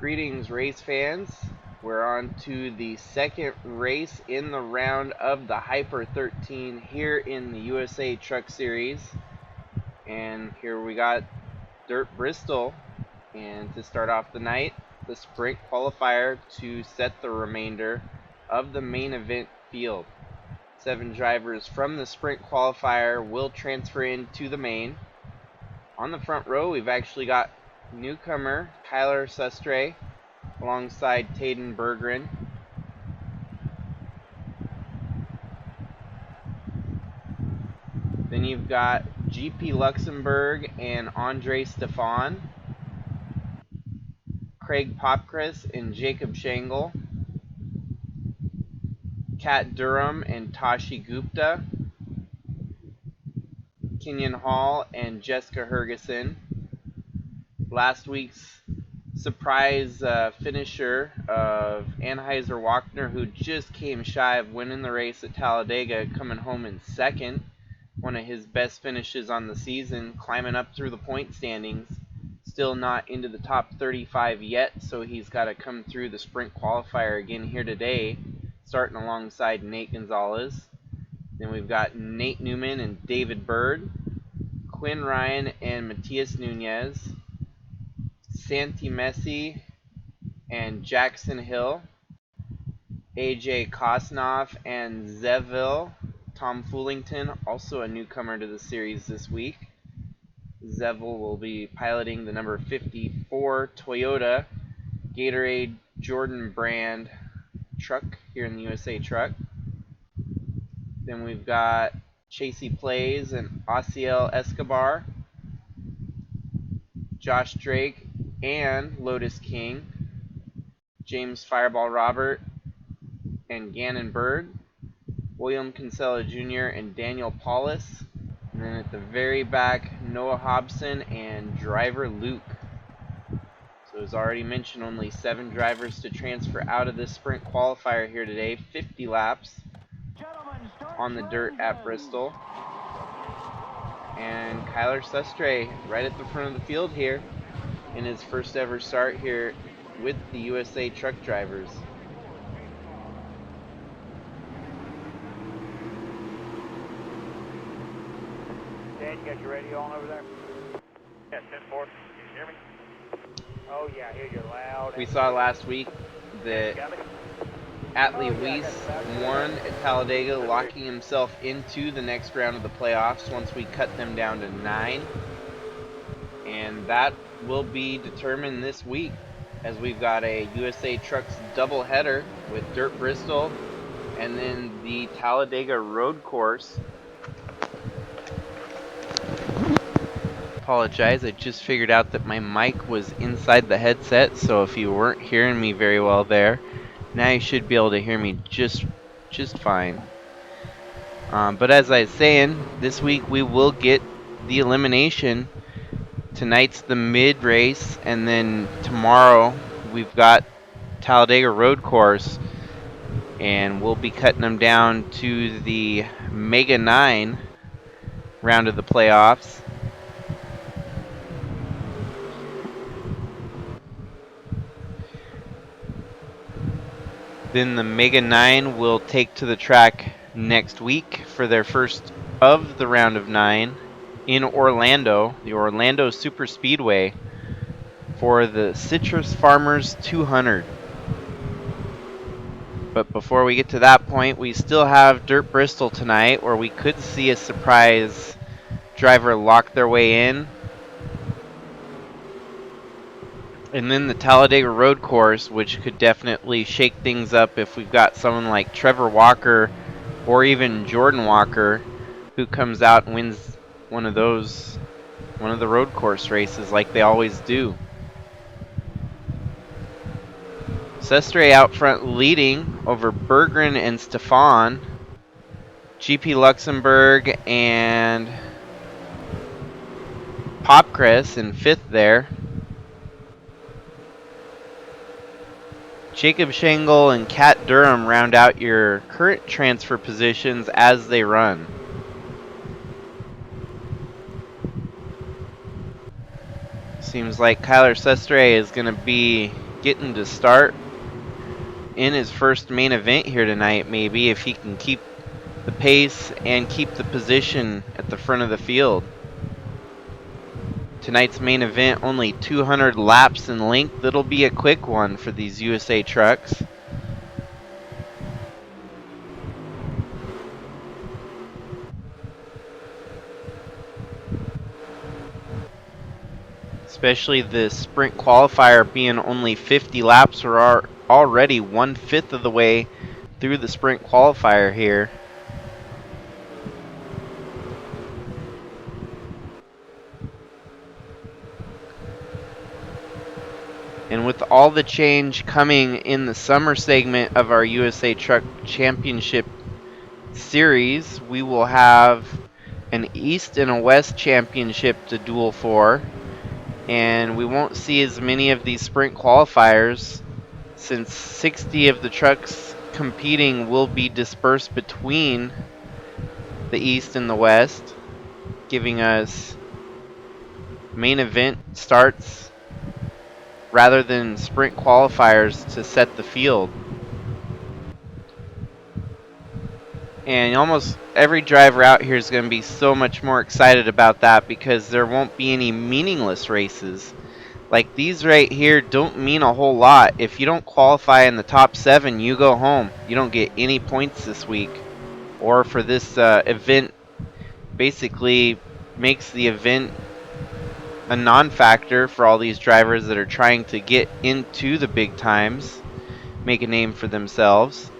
Greetings, race fans. We're on to the second race in the round of the HYPER13 here in the USA Truck Series. And here we got Dirt Bristol. And to start off the night, the sprint qualifier to set the remainder of the main event field. 7 drivers from the sprint qualifier will transfer into the main. On the front row, we've actually got newcomer Kyler Sustre alongside Taden Berggren. Then you've got GP Luxembourg and Andre Stefan, Craig Popcris and Jacob Shangle, Kat Durham and Tashi Gupta, Kenyon Hall and Jessica Hergeson. Last week's surprise finisher of Anheuser-Wagner, who just came shy of winning the race at Talladega, coming home in second. One of his best finishes on the season, climbing up through the point standings. Still not into the top 35 yet, so he's got to come through the sprint qualifier again here today, starting alongside Nate Gonzalez. Then we've got Nate Newman and David Bird, Quinn Ryan and Matias Nunez, Santi Messi and Jackson Hill, AJ Kosnoff and Zeville. Tom Foolington, also a newcomer to the series this week. Zeville will be piloting the number 54 Toyota Gatorade Jordan brand truck here in the USA Truck. Then we've got Chasey Plays and Osiel Escobar, Josh Drake and Lotus King, James Fireball Robert and Gannon Bird, William Kinsella Jr. and Daniel Paulus. And then at the very back, Noah Hobson and driver Luke. So as already mentioned, only 7 drivers to transfer out of this sprint qualifier here today. 50 laps on the dirt at Bristol. And Kyler Sustre right at the front of the field here in his first ever start here with the USA Truck drivers. Dan, you got your radio on over there? Yeah, 10-4. Can you hear me? Oh yeah, I hear you loud. We saw last week that Atley Wiese won at Talladega, locking himself into the next round of the playoffs once we cut them down to 9. And that will be determined this week, as we've got a USA Trucks doubleheader with Dirt Bristol and then the Talladega road course. Apologize, I just figured out that my mic was inside the headset, so if you weren't hearing me very well there, now you should be able to hear me just fine. But as I was saying, this week we will get the elimination. Tonight's the mid race, and then tomorrow we've got Talladega road course, and we'll be cutting them down to the Mega 9 round of the playoffs. Then the Mega 9 will take to the track next week for their first of the round of 9 in Orlando, the Orlando Super Speedway, for the Citrus Farmers 200. But before we get to that point, we still have Dirt Bristol tonight, where we could see a surprise driver lock their way in. And then the Talladega road course, which could definitely shake things up if we've got someone like Trevor Walker or even Jordan Walker who comes out and wins one of the road course races like they always do. Sustre out front leading over Berggren and Stefan. GP Luxembourg and Popcris in 5th there. Jacob Shangle and Kat Durham round out your current transfer positions as they run. Seems like Kyler Sustre is going to be getting to start in his first main event here tonight, maybe, if he can keep the pace and keep the position at the front of the field. Tonight's main event, only 200 laps in length. It'll be a quick one for these USA trucks. Especially the sprint qualifier being only 50 laps. We're already 1/5 of the way through the sprint qualifier here. And with all the change coming in the summer segment of our USA Truck Championship Series, we will have an East and a West Championship to duel for. And we won't see as many of these sprint qualifiers, since 60 of the trucks competing will be dispersed between the East and the West, giving us main event starts rather than sprint qualifiers to set the field. And almost every driver out here is going to be so much more excited about that, because there won't be any meaningless races. Like these right here don't mean a whole lot. If you don't qualify in the top 7, you go home. You don't get any points this week. Or for this event, basically makes the event a non-factor for all these drivers that are trying to get into the big times, make a name for themselves.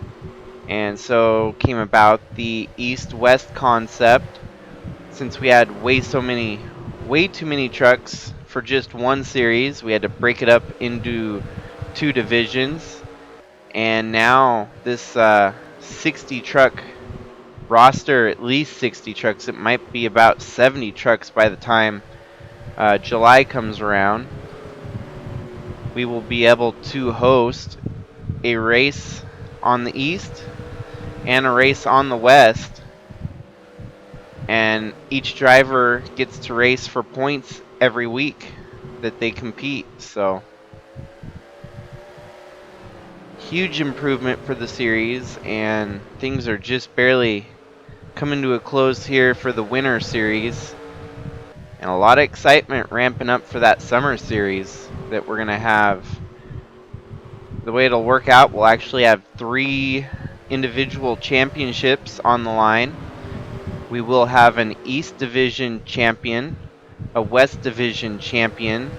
And so came about the East-West concept, since we had way too many trucks for just one series. We had to break it up into 2 divisions, and now this 60 truck roster, at least 60 trucks, it might be about 70 trucks by the time July comes around. We will be able to host a race on the East and a race on the West, and each driver gets to race for points every week that they compete. So huge improvement for the series, and things are just barely coming to a close here for the winter series, and a lot of excitement ramping up for that summer series that we're gonna have. The way it'll work out, we'll actually have 3 individual championships on the line. We will have an East Division champion, a West Division champion,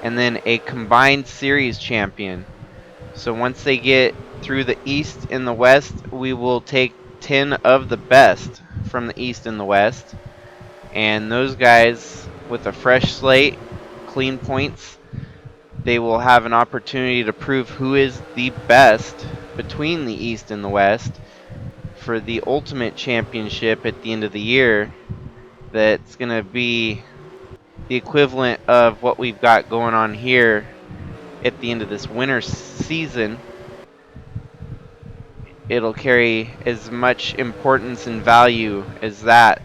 and then a combined series champion. So once they get through the East and the West, we will take 10 of the best from the East and the West. And those guys, with a fresh slate, clean points, they will have an opportunity to prove who is the best between the East and the West for the ultimate championship at the end of the year. That's going to be the equivalent of what we've got going on here at the end of this winter season. It'll carry as much importance and value as that.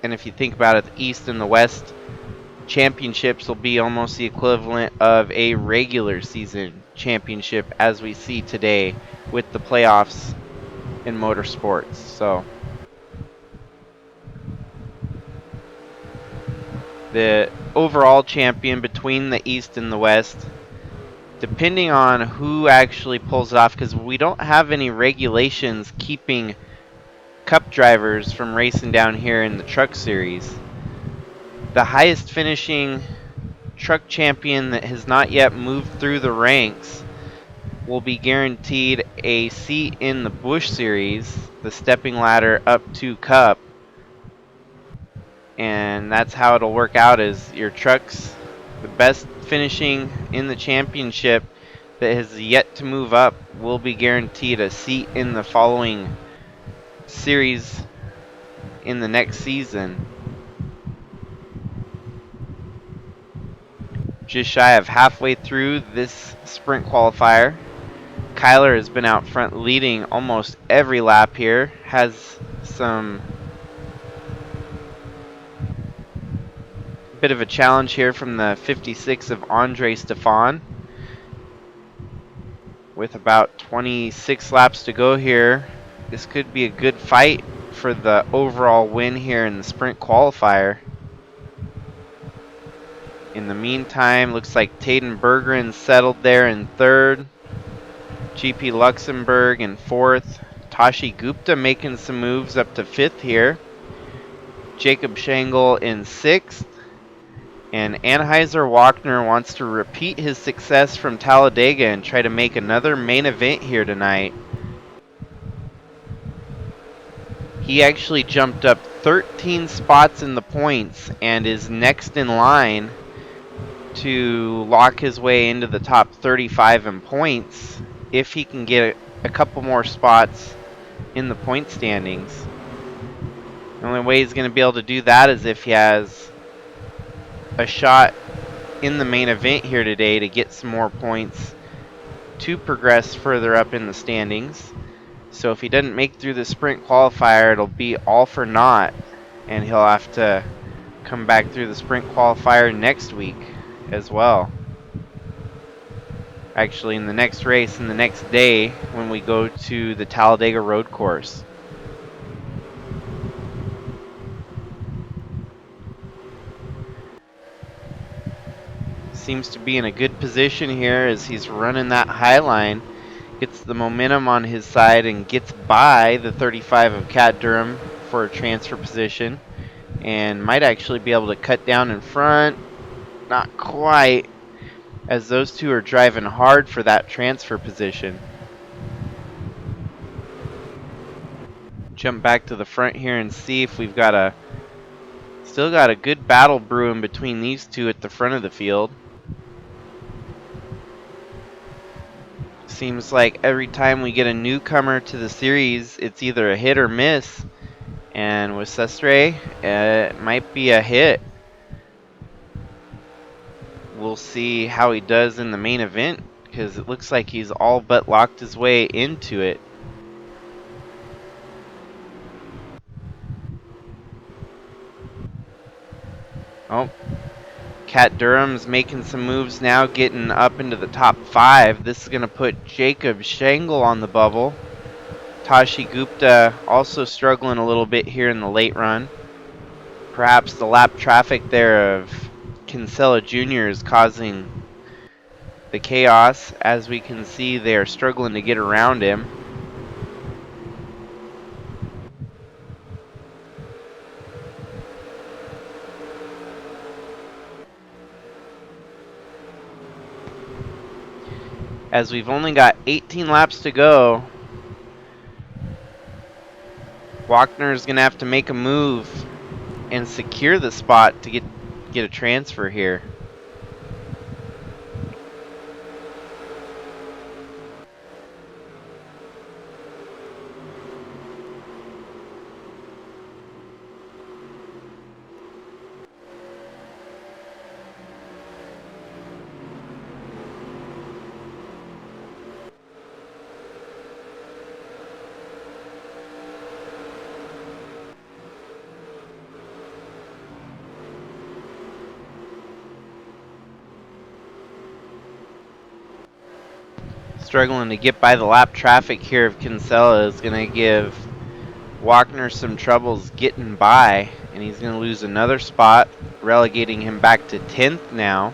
And if you think about it, the East and the West championships will be almost the equivalent of a regular season championship as we see today with the playoffs in motorsports. So the overall champion between the East and the West, depending on who actually pulls it off, because we don't have any regulations keeping cup drivers from racing down here in the truck series. The highest finishing truck champion that has not yet moved through the ranks will be guaranteed a seat in the Busch series, the stepping ladder up to cup. And that's how it'll work out, is your trucks, the best finishing in the championship that has yet to move up, will be guaranteed a seat in the following series in the next season. Just shy of halfway through this sprint qualifier. Kyler has been out front leading almost every lap here. Has some bit of a challenge here from the 56 of Andre Stefan. with about 26 laps to go here. This could be a good fight for the overall win here in the sprint qualifier. In the meantime, looks like Taden Bergeron settled there in third. GP Luxembourg in fourth. Tashi Gupta making some moves up to fifth here. Jacob Schenkel in sixth. And Anheuser-Wagner wants to repeat his success from Talladega and try to make another main event here tonight. He actually jumped up 13 spots in the points and is next in line to lock his way into the top 35 in points if he can get a couple more spots in the point standings. The only way he's going to be able to do that is if he has a shot in the main event here today to get some more points to progress further up in the standings. So if he doesn't make through the sprint qualifier, it'll be all for naught, and he'll have to come back through the sprint qualifier next week as well. Actually, in the next race, in the next day, when we go to the Talladega road course. Seems to be in a good position here as he's running that high line. Gets the momentum on his side and gets by the 35 of Cat Durham for a transfer position. And might actually be able to cut down in front. Not quite, as those two are driving hard for that transfer position. Jump back to the front here and see if we've got still got a good battle brewing between these two at the front of the field. Seems like every time we get a newcomer to the series, it's either a hit or miss. And with Sestre, it might be a hit. We'll see how he does in the main event, because it looks like he's all but locked his way into it. Oh, Cat Durham's making some moves now, getting up into the top 5. This is going to put Jacob Schenkel on the bubble. Tashi Gupta also struggling a little bit here in the late run. Perhaps the lap traffic there of Kinsella Jr. is causing the chaos. As we can see, they are struggling to get around him. As we've only got 18 laps to go, Wagner's going to have to make a move and secure the spot to get a transfer here. Struggling to get by the lap traffic here of Kinsella is going to give Wagner some troubles getting by, and he's going to lose another spot, relegating him back to 10th now.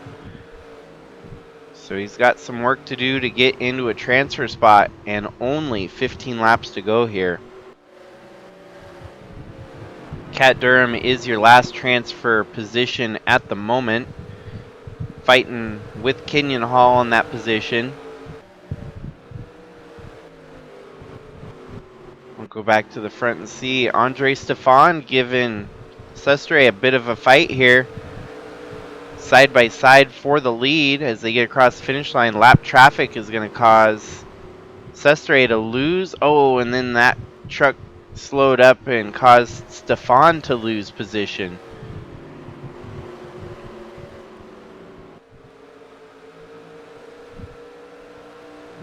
So he's got some work to do to get into a transfer spot, and only 15 laps to go here. Cat Durham is your last transfer position at the moment, fighting with Kenyon Hall in that position. We'll go back to the front and see Andre Stefan giving Sestre a bit of a fight here. Side by side for the lead as they get across the finish line. Lap traffic is going to cause Sestre to lose. Oh, and then that truck slowed up and caused Stefan to lose position.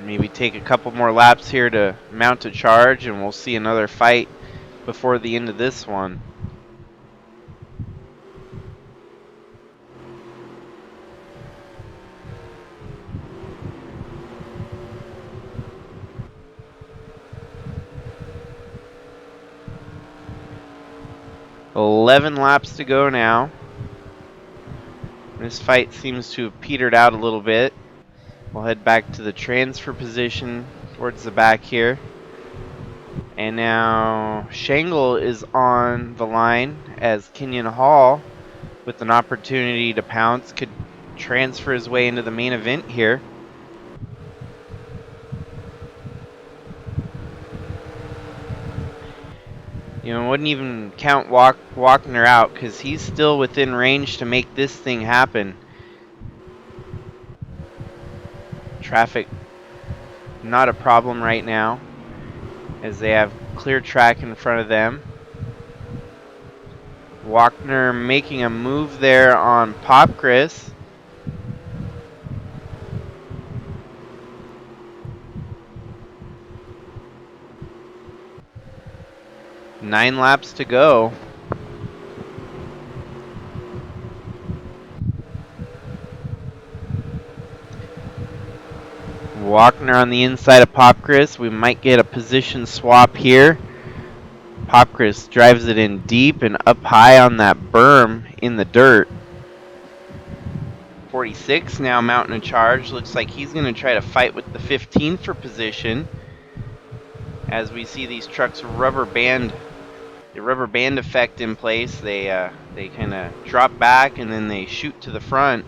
Maybe take a couple more laps here to mount a charge, and we'll see another fight before the end of this one. 11 laps to go now. This fight seems to have petered out a little bit. We'll head back to the transfer position towards the back here. And now Shangle is on the line as Kenyon Hall, with an opportunity to pounce, could transfer his way into the main event here. You know, wouldn't even count Walkner out because he's still within range to make this thing happen. Traffic not a problem right now as they have clear track in front of them. Walkner making a move there on Popchris. Nine laps to go. Walkner on the inside of Popchris. We might get a position swap here. Popchris drives it in deep and up high on that berm in the dirt. 46 now mounting a charge. Looks like he's going to try to fight with the 15 for position. As we see these trucks rubber band effect in place. They kind of drop back and then they shoot to the front.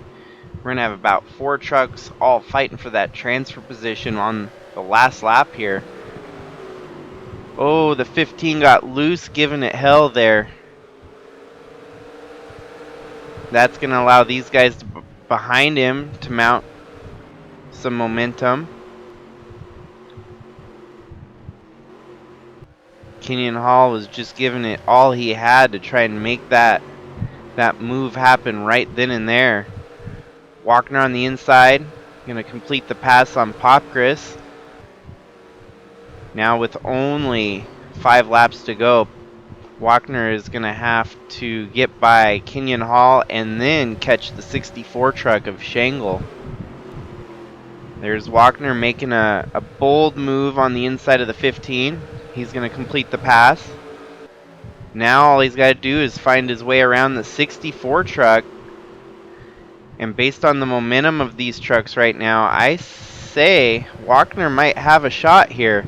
We're going to have about 4 trucks all fighting for that transfer position on the last lap here. Oh, the 15 got loose, giving it hell there. That's going to allow these guys behind him to mount some momentum. Kenyon Hall was just giving it all he had to try and make that move happen right then and there. Walkner on the inside, going to complete the pass on Popchris. Now with only 5 laps to go, Walkner is going to have to get by Kenyon Hall and then catch the 64 truck of Shangle. There's Walkner making a bold move on the inside of the 15. He's going to complete the pass. Now all he's got to do is find his way around the 64 truck. And based on the momentum of these trucks right now, I say Walkner might have a shot here.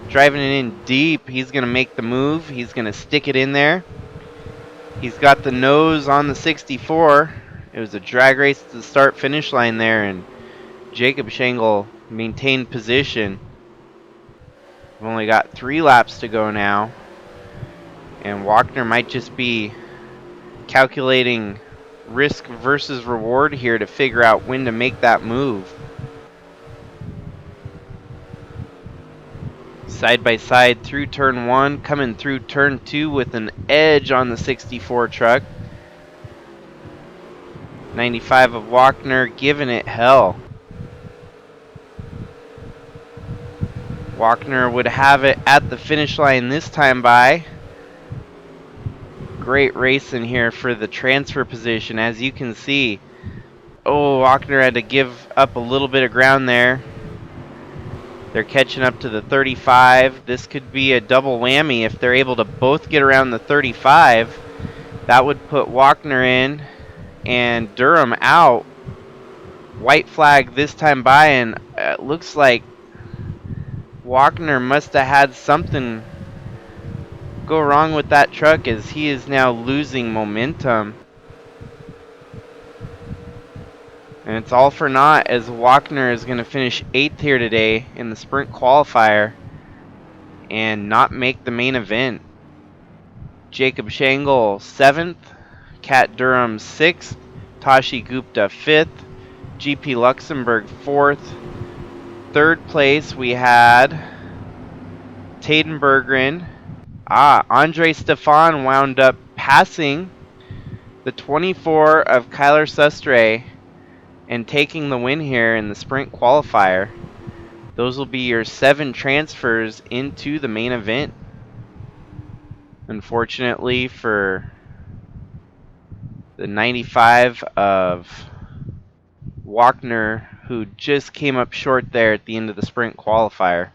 Driving it in deep, he's going to make the move. He's going to stick it in there. He's got the nose on the 64. It was a drag race to the start-finish line there, and Jacob Shangle maintained position. We've only got 3 laps to go now, and Walkner might just be calculating risk versus reward here to figure out when to make that move. Side by side through turn 1, coming through turn 2 with an edge on the 64 truck. 95 of Walkner giving it hell. Walkner would have it at the finish line this time by. Great racing here for the transfer position, as you can see. Oh, Walkner had to give up a little bit of ground there. They're catching up to the 35. This could be a double whammy if they're able to both get around the 35. That would put Walkner in and Durham out. White flag this time by, and it looks like Walkner must have had something go wrong with that truck as he is now losing momentum. And it's all for naught as Walkner is going to finish 8th here today in the sprint qualifier and not make the main event. Jacob Shangle 7th, Kat Durham 6th, Tashi Gupta 5th, GP Luxembourg 4th. 3rd place we had Taden Berggren. Andre Stefan wound up passing the 24 of Kyler Sustre and taking the win here in the sprint qualifier. Those will be your 7 transfers into the main event. Unfortunately for the 95 of Walkner, who just came up short there at the end of the sprint qualifier.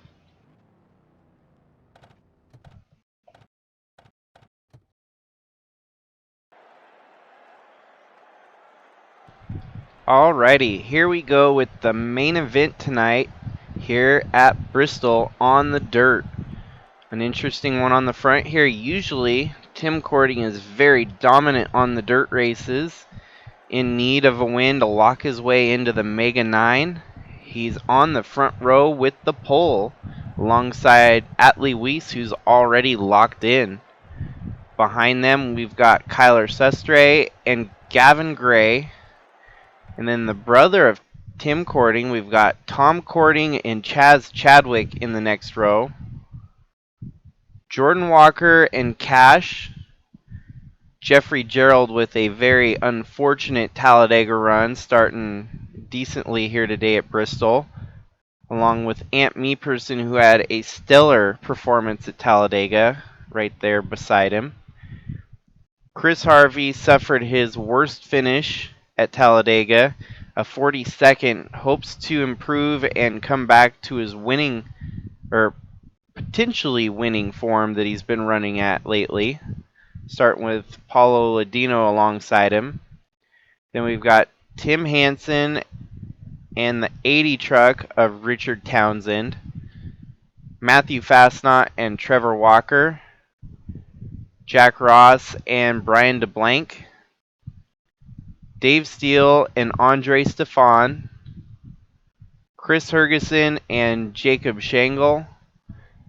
Alrighty, here we go with the main event tonight here at Bristol on the dirt. An interesting one on the front here. Usually, Tim Cording is very dominant on the dirt races, in need of a win to lock his way into the Mega 9. He's on the front row with the pole alongside Atley Wiese, who's already locked in. Behind them, we've got Kyler Sestre and Gavin Gray. And then the brother of Tim Cording, we've got Tom Cording and Chaz Chadwick in the next row. Jordan Walker and Cash. Jeffrey Gerald with a very unfortunate Talladega run, starting decently here today at Bristol, along with Ant Meeperson, who had a stellar performance at Talladega, right there beside him. Chris Harvey suffered his worst finish at Talladega, a 42nd, hopes to improve and come back to his winning, or potentially winning form that he's been running at lately. Starting with Paulo Ladino alongside him. Then we've got Tim Hansen and the 80 truck of Richard Townsend. Matthew Fastnot and Trevor Walker. Jack Ross and Brian DeBlanc. Dave Steele and Andre Stefan. Chris Hergeson and Jacob Shangle.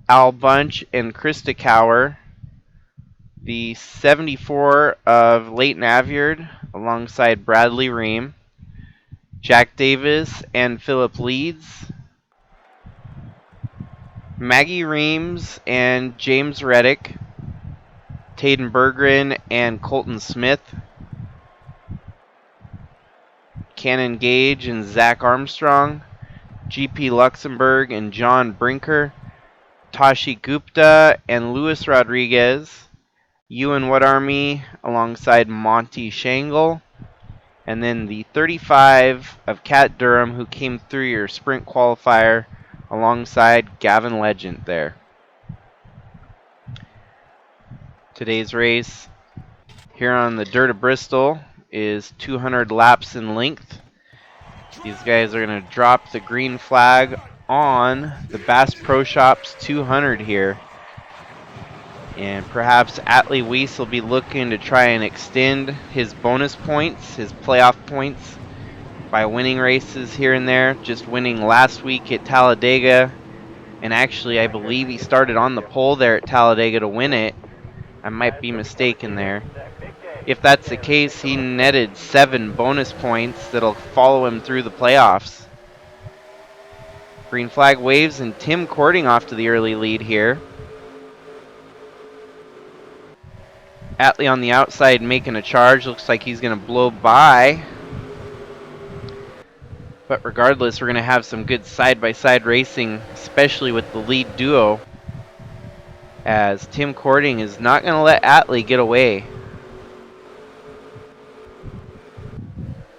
Al Bunch and Krista Cower. The 74 of Leighton Avyard alongside Bradley Ream. Jack Davis and Philip Leeds. Maggie Reams and James Reddick. Taden Berggren and Colton Smith. Cannon Gage and Zach Armstrong. GP Luxembourg and John Brinker. Tashi Gupta and Luis Rodriguez. Ewan What Army alongside Monty Shangle. And then the 35 of Cat Durham, who came through your sprint qualifier alongside Gavin Legend there. Today's race here on the dirt of Bristol is 200 laps in length. These guys are going to drop the green flag on the Bass Pro Shops 200 here. And perhaps Atley Wiese will be looking to try and extend his bonus points, his playoff points, by winning races here and there. Just winning last week at Talladega. And actually, I believe he started on the pole there at Talladega to win it. I might be mistaken there. If that's the case, he netted 7 bonus points that'll follow him through the playoffs. Green flag waves and Tim Cording off to the early lead here. Atley on the outside making a charge. Looks like he's going to blow by. But regardless, we're going to have some good side-by-side racing, especially with the lead duo, as Tim Cording is not going to let Atley get away.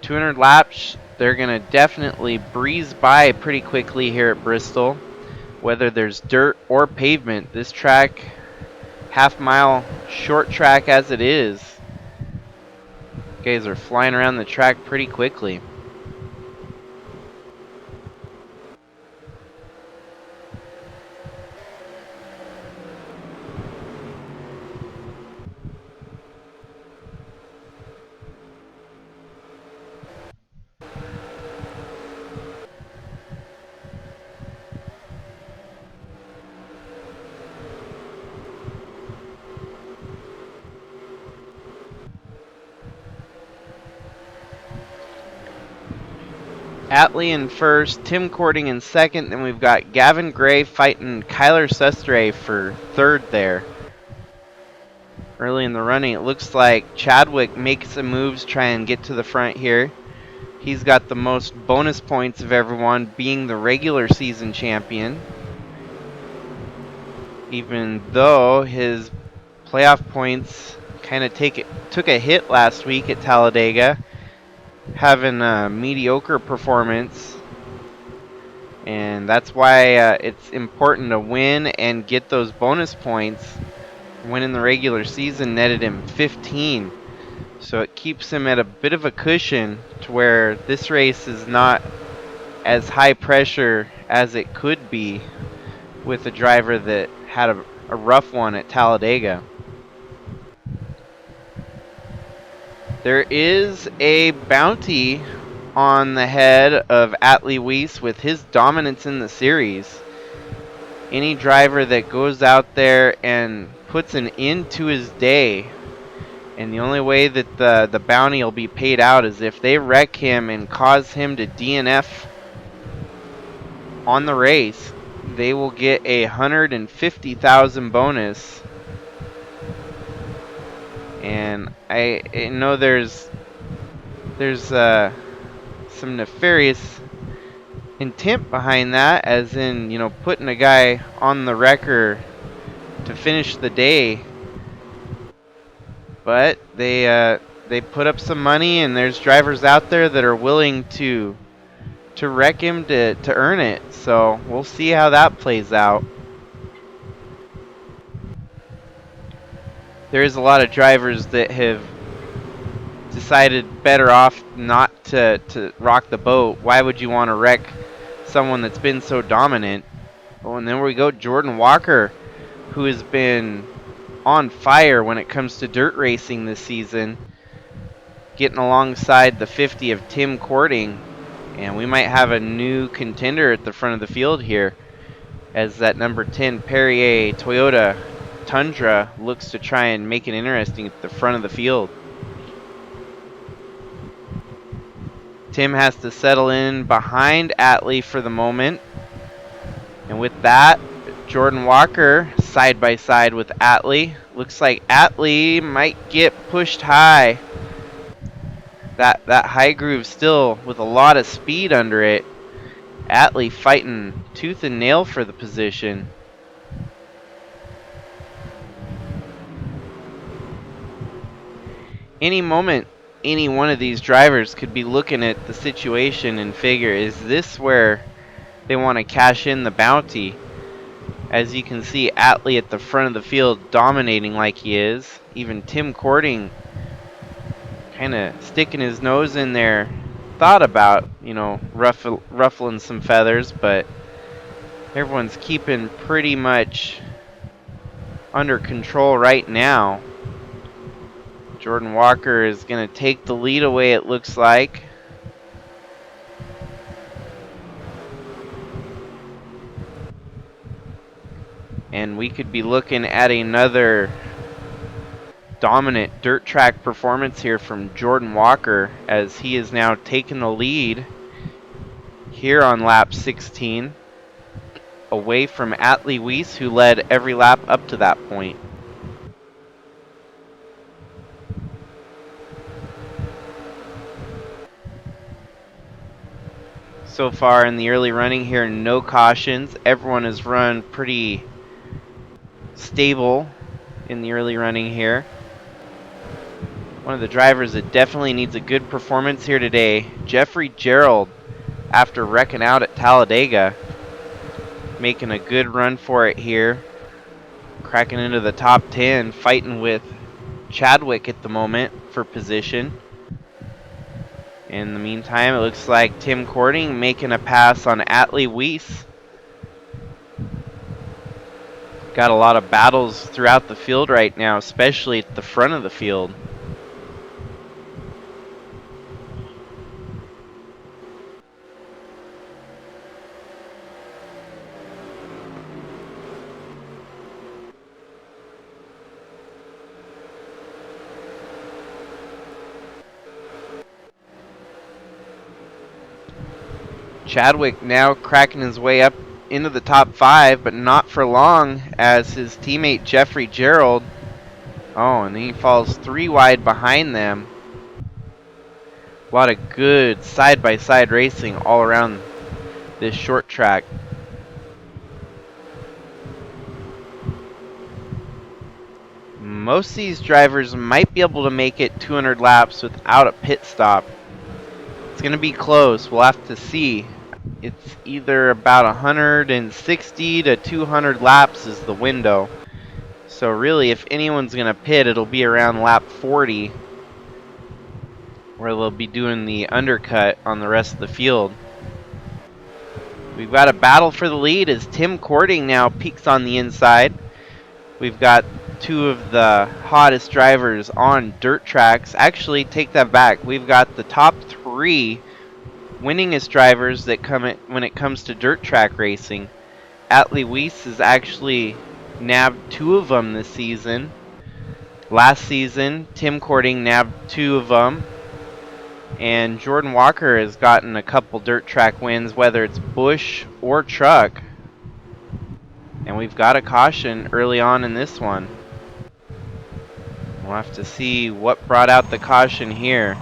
200 laps, they're going to definitely breeze by pretty quickly here at Bristol. Whether there's dirt or pavement, this track, half-mile short track as it is, guys are flying around the track pretty quickly. Atley in first, Tim Cording in second, then we've got Gavin Gray fighting Kyler Sestre for third there. Early in the running, it looks like Chadwick makes some moves, try and get to the front here. He's got the most bonus points of everyone, being the regular season champion. Even though his playoff points kind of took a hit last week at Talladega, having a mediocre performance, and that's why it's important to win and get those bonus points. Winning the regular season netted him 15, So it keeps him at a bit of a cushion to where this race is not as high pressure as it could be with a driver that had a rough one at Talladega. There is a bounty on the head of Atley Wiese with his dominance in the series. Any driver that goes out there and puts an end to his day, and the only way that the bounty will be paid out is if they wreck him and cause him to DNF on the race, they will get a 150,000 bonus. And I know there's some nefarious intent behind that, as in, you know, putting a guy on the wrecker to finish the day. But they put up some money, and there's drivers out there that are willing to wreck him to earn it. So we'll see how that plays out. There is a lot of drivers that have decided better off not to rock the boat. Why would you want to wreck someone that's been so dominant? Oh, and then we go Jordan Walker, who has been on fire when it comes to dirt racing this season, getting alongside the 50 of Tim Courting, and we might have a new contender at the front of the field here, as that number 10 Perrier Toyota Tundra looks to try and make it interesting at the front of the field. Tim has to settle in behind Atley for the moment, and with that, Jordan Walker side by side with Atley. Looks like Atley might get pushed high. That high groove still with a lot of speed under it. Atley fighting tooth and nail for the position. Any moment, any one of these drivers could be looking at the situation and figure, is this where they want to cash in the bounty? As you can see, Atley at the front of the field dominating like he is. Even Tim Courting kind of sticking his nose in there. Thought about, you know, ruffling some feathers, but everyone's keeping pretty much under control right now. Jordan Walker is going to take the lead away, it looks like. And we could be looking at another dominant dirt track performance here from Jordan Walker, as he is now taking the lead here on lap 16, away from Atley Wiese, who led every lap up to that point. So far in the early running here, no cautions. Everyone has run pretty stable in the early running here. One of the drivers that definitely needs a good performance here today, Jeffrey Gerald, after wrecking out at Talladega, making a good run for it here, cracking into the top 10, fighting with Chadwick at the moment for position. In the meantime, it looks like Tim Courting making a pass on Atley Wiese. Got a lot of battles throughout the field right now, especially at the front of the field. Chadwick now cracking his way up into the top 5, but not for long, as his teammate Jeffrey Gerald, and he falls 3 wide behind them. A lot of good side-by-side racing all around this short track. Most of these drivers might be able to make it 200 laps without a pit stop. It's going to be close. We'll have to see. It's either about 160 to 200 laps is the window. So really, if anyone's going to pit, it'll be around lap 40. where they'll be doing the undercut on the rest of the field. We've got a battle for the lead as Tim Cording now peeks on the inside. We've got two of the hottest drivers on dirt tracks. Actually, take that back. We've got the top three winningest drivers that when it comes to dirt track racing. Atley Wiese has actually nabbed two of them this season. Last season, Tim Cording nabbed two of them. And Jordan Walker has gotten a couple dirt track wins, whether it's bush or truck. And we've got a caution early on in this one. We'll have to see what brought out the caution here.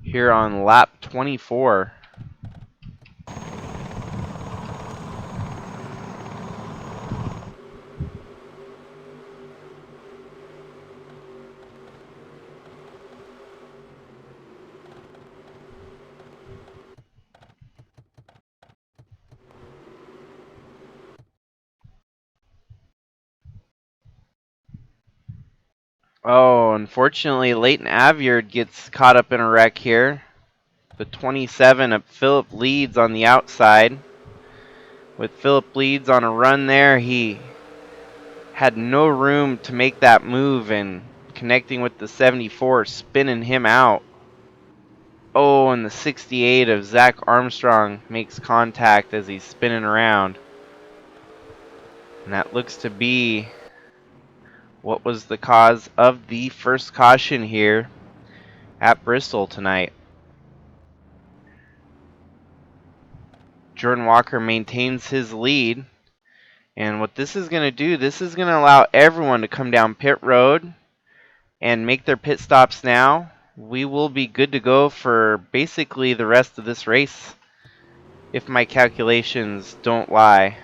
Here on lap 24. Oh, unfortunately, Leighton Avyard gets caught up in a wreck here. The 27 of Philip Leeds on the outside. With Philip Leeds on a run there, he had no room to make that move, and connecting with the 74, spinning him out. Oh, and the 68 of Zach Armstrong makes contact as he's spinning around. And that looks to be what was the cause of the first caution here at Bristol tonight. Jordan Walker maintains his lead. And what this is going to do, this is going to allow everyone to come down pit road and make their pit stops now. We will be good to go for basically the rest of this race, if my calculations don't lie.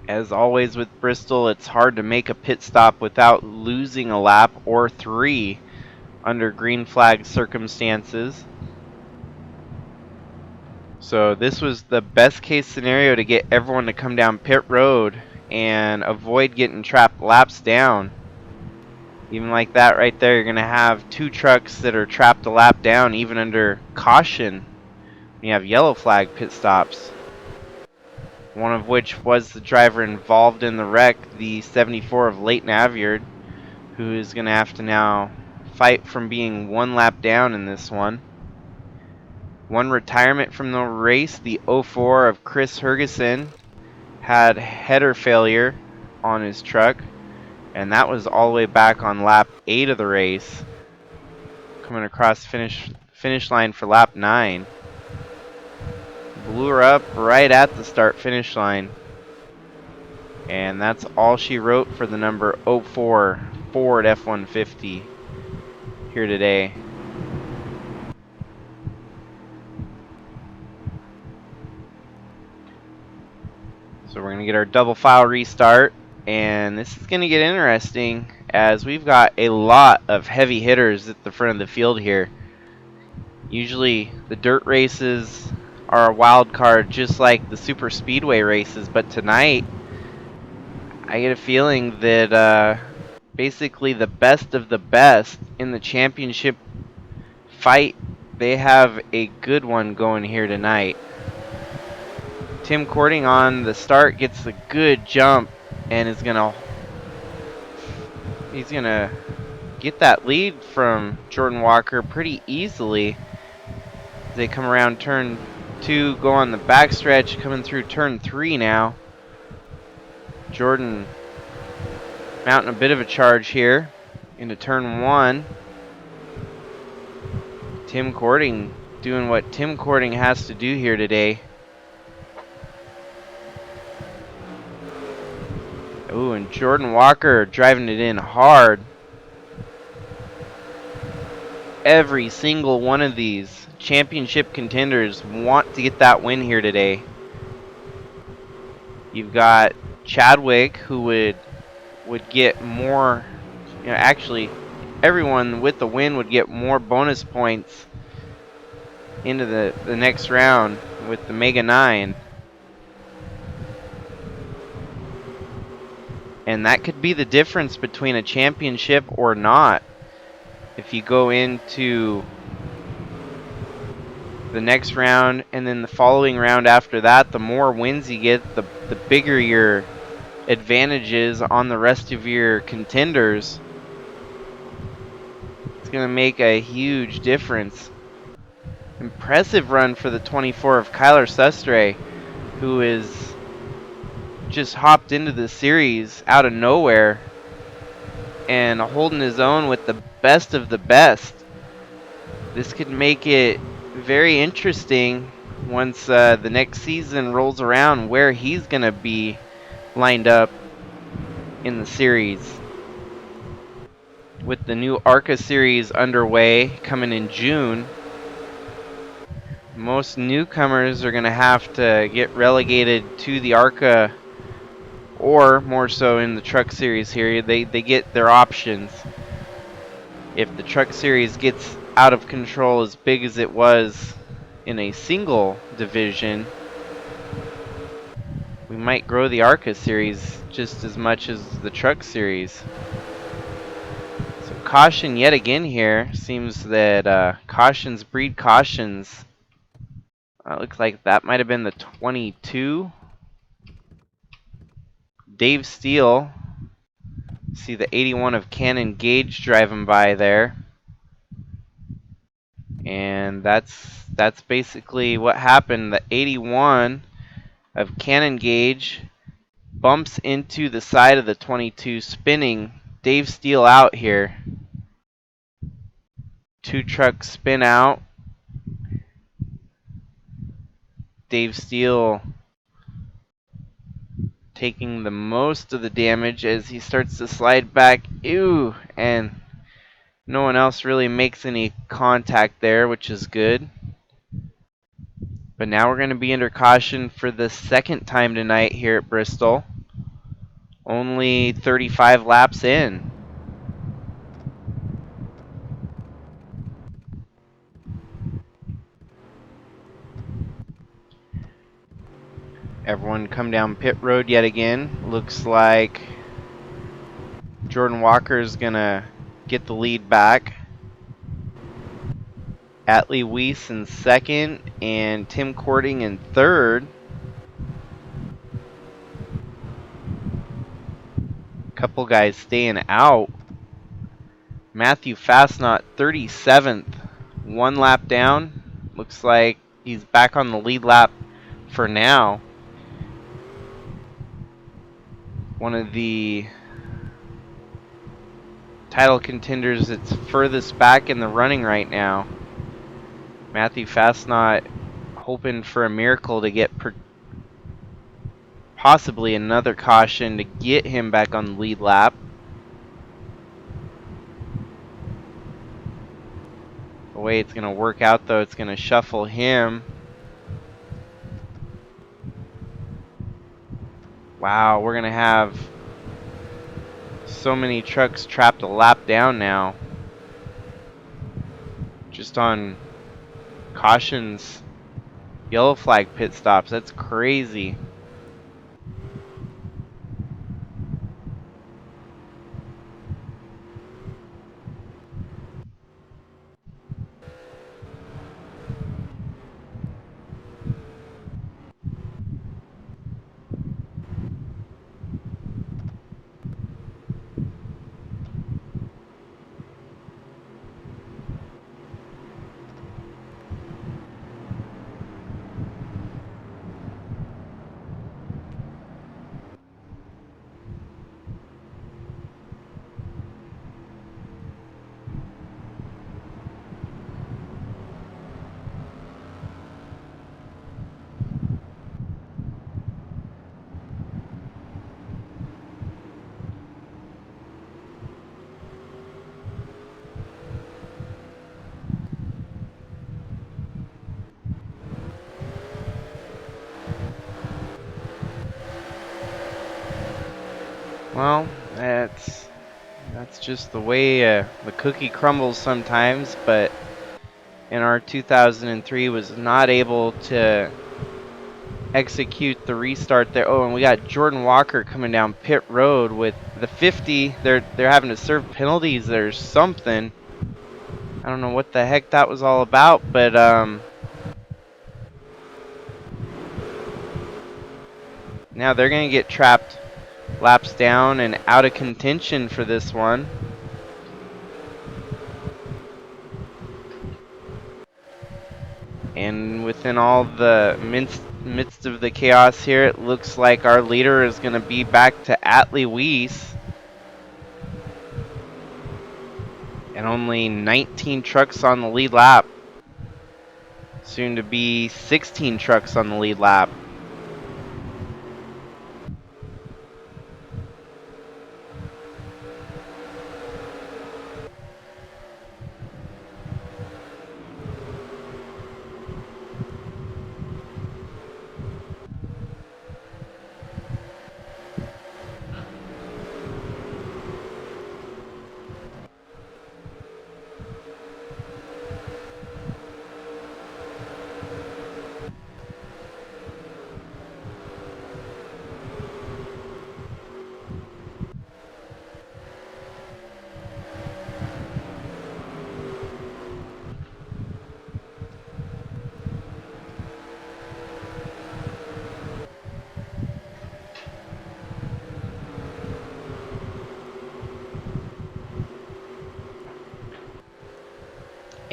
As always with Bristol, it's hard to make a pit stop without losing a lap or three under green flag circumstances. So this was the best case scenario to get everyone to come down pit road and avoid getting trapped laps down. Even like that right there, you're going to have two trucks that are trapped a lap down even under caution. You have yellow flag pit stops. One of which was the driver involved in the wreck, the 74 of Leighton Avyard, who is going to have to now fight from being one lap down in this one. One retirement from the race, the 04 of Chris Hergeson, had header failure on his truck, and that was all the way back on lap 8 of the race, coming across finish line for lap 9. Blew her up right at the start finish line. And that's all she wrote for the number 04 Ford F-150 here today. So we're going to get our double file restart, and this is going to get interesting as we've got a lot of heavy hitters at the front of the field here. Usually the dirt races are a wild card just like the super speedway races, but tonight I get a feeling that basically the best of the best in the championship fight, they have a good one going here tonight. Tim Cording on the start gets a good jump and he's gonna get that lead from Jordan Walker pretty easily. They come around turn 2, go on the backstretch, coming through turn 3 now. Jordan mounting a bit of a charge here into turn 1. Tim Cording doing what Tim Cording has to do here today. Ooh, and Jordan Walker driving it in hard. Every single one of these championship contenders want to get that win here today. You've got Chadwick, who would get more. Actually, everyone with the win would get more bonus points into the next round with the Mega 9. And that could be the difference between a championship or not. If you go into the next round and then the following round after that, the more wins you get, the bigger your advantages on the rest of your contenders. It's going to make a huge difference. Impressive run for the 24 of Kyler Sustre, who is just hopped into the series out of nowhere and holding his own with the best of the best. This could make it very interesting once the next season rolls around, where he's going to be lined up in the series. With the new ARCA series underway coming in June, most newcomers are going to have to get relegated to the ARCA, or more so in the truck series here. They get their options. If the truck series gets out of control as big as it was in a single division, we might grow the ARCA series just as much as the truck series. So caution yet again here. Seems that cautions breed cautions. Looks like that might have been the 22. Dave Steele. See the 81 of Cannon Gage driving by there. And that's basically what happened. The 81 of Cannon Gage bumps into the side of the 22, spinning Dave Steele out here. Two trucks spin out. Dave Steele taking the most of the damage as he starts to slide back. Ew, and no one else really makes any contact there, which is good. But now we're going to be under caution for the second time tonight here at Bristol. Only 35 laps in. Everyone come down pit road yet again. Looks like Jordan Walker's going to get the lead back. Atley Wiese in second and Tim Cording in third. Couple guys staying out. Matthew Fastnot 37th, one lap down. Looks like he's back on the lead lap for now. One of the title contenders that's furthest back in the running right now. Matthew Fastnot hoping for a miracle to get possibly another caution to get him back on the lead lap. The way it's going to work out, though, it's going to shuffle him. Wow, we're going to have so many trucks trapped a lap down now. Just on cautions, yellow flag pit stops. That's crazy. Well, that's just the way the cookie crumbles sometimes, but in our 2003 was not able to execute the restart there. Oh, and we got Jordan Walker coming down pit road with the 50. They're having to serve penalties. There's something. I don't know what the heck that was all about, but now they're going to get trapped laps down and out of contention for this one. And within all the midst of the chaos here, it looks like our leader is going to be back to Atley Wiese. And only 19 trucks on the lead lap. Soon to be 16 trucks on the lead lap.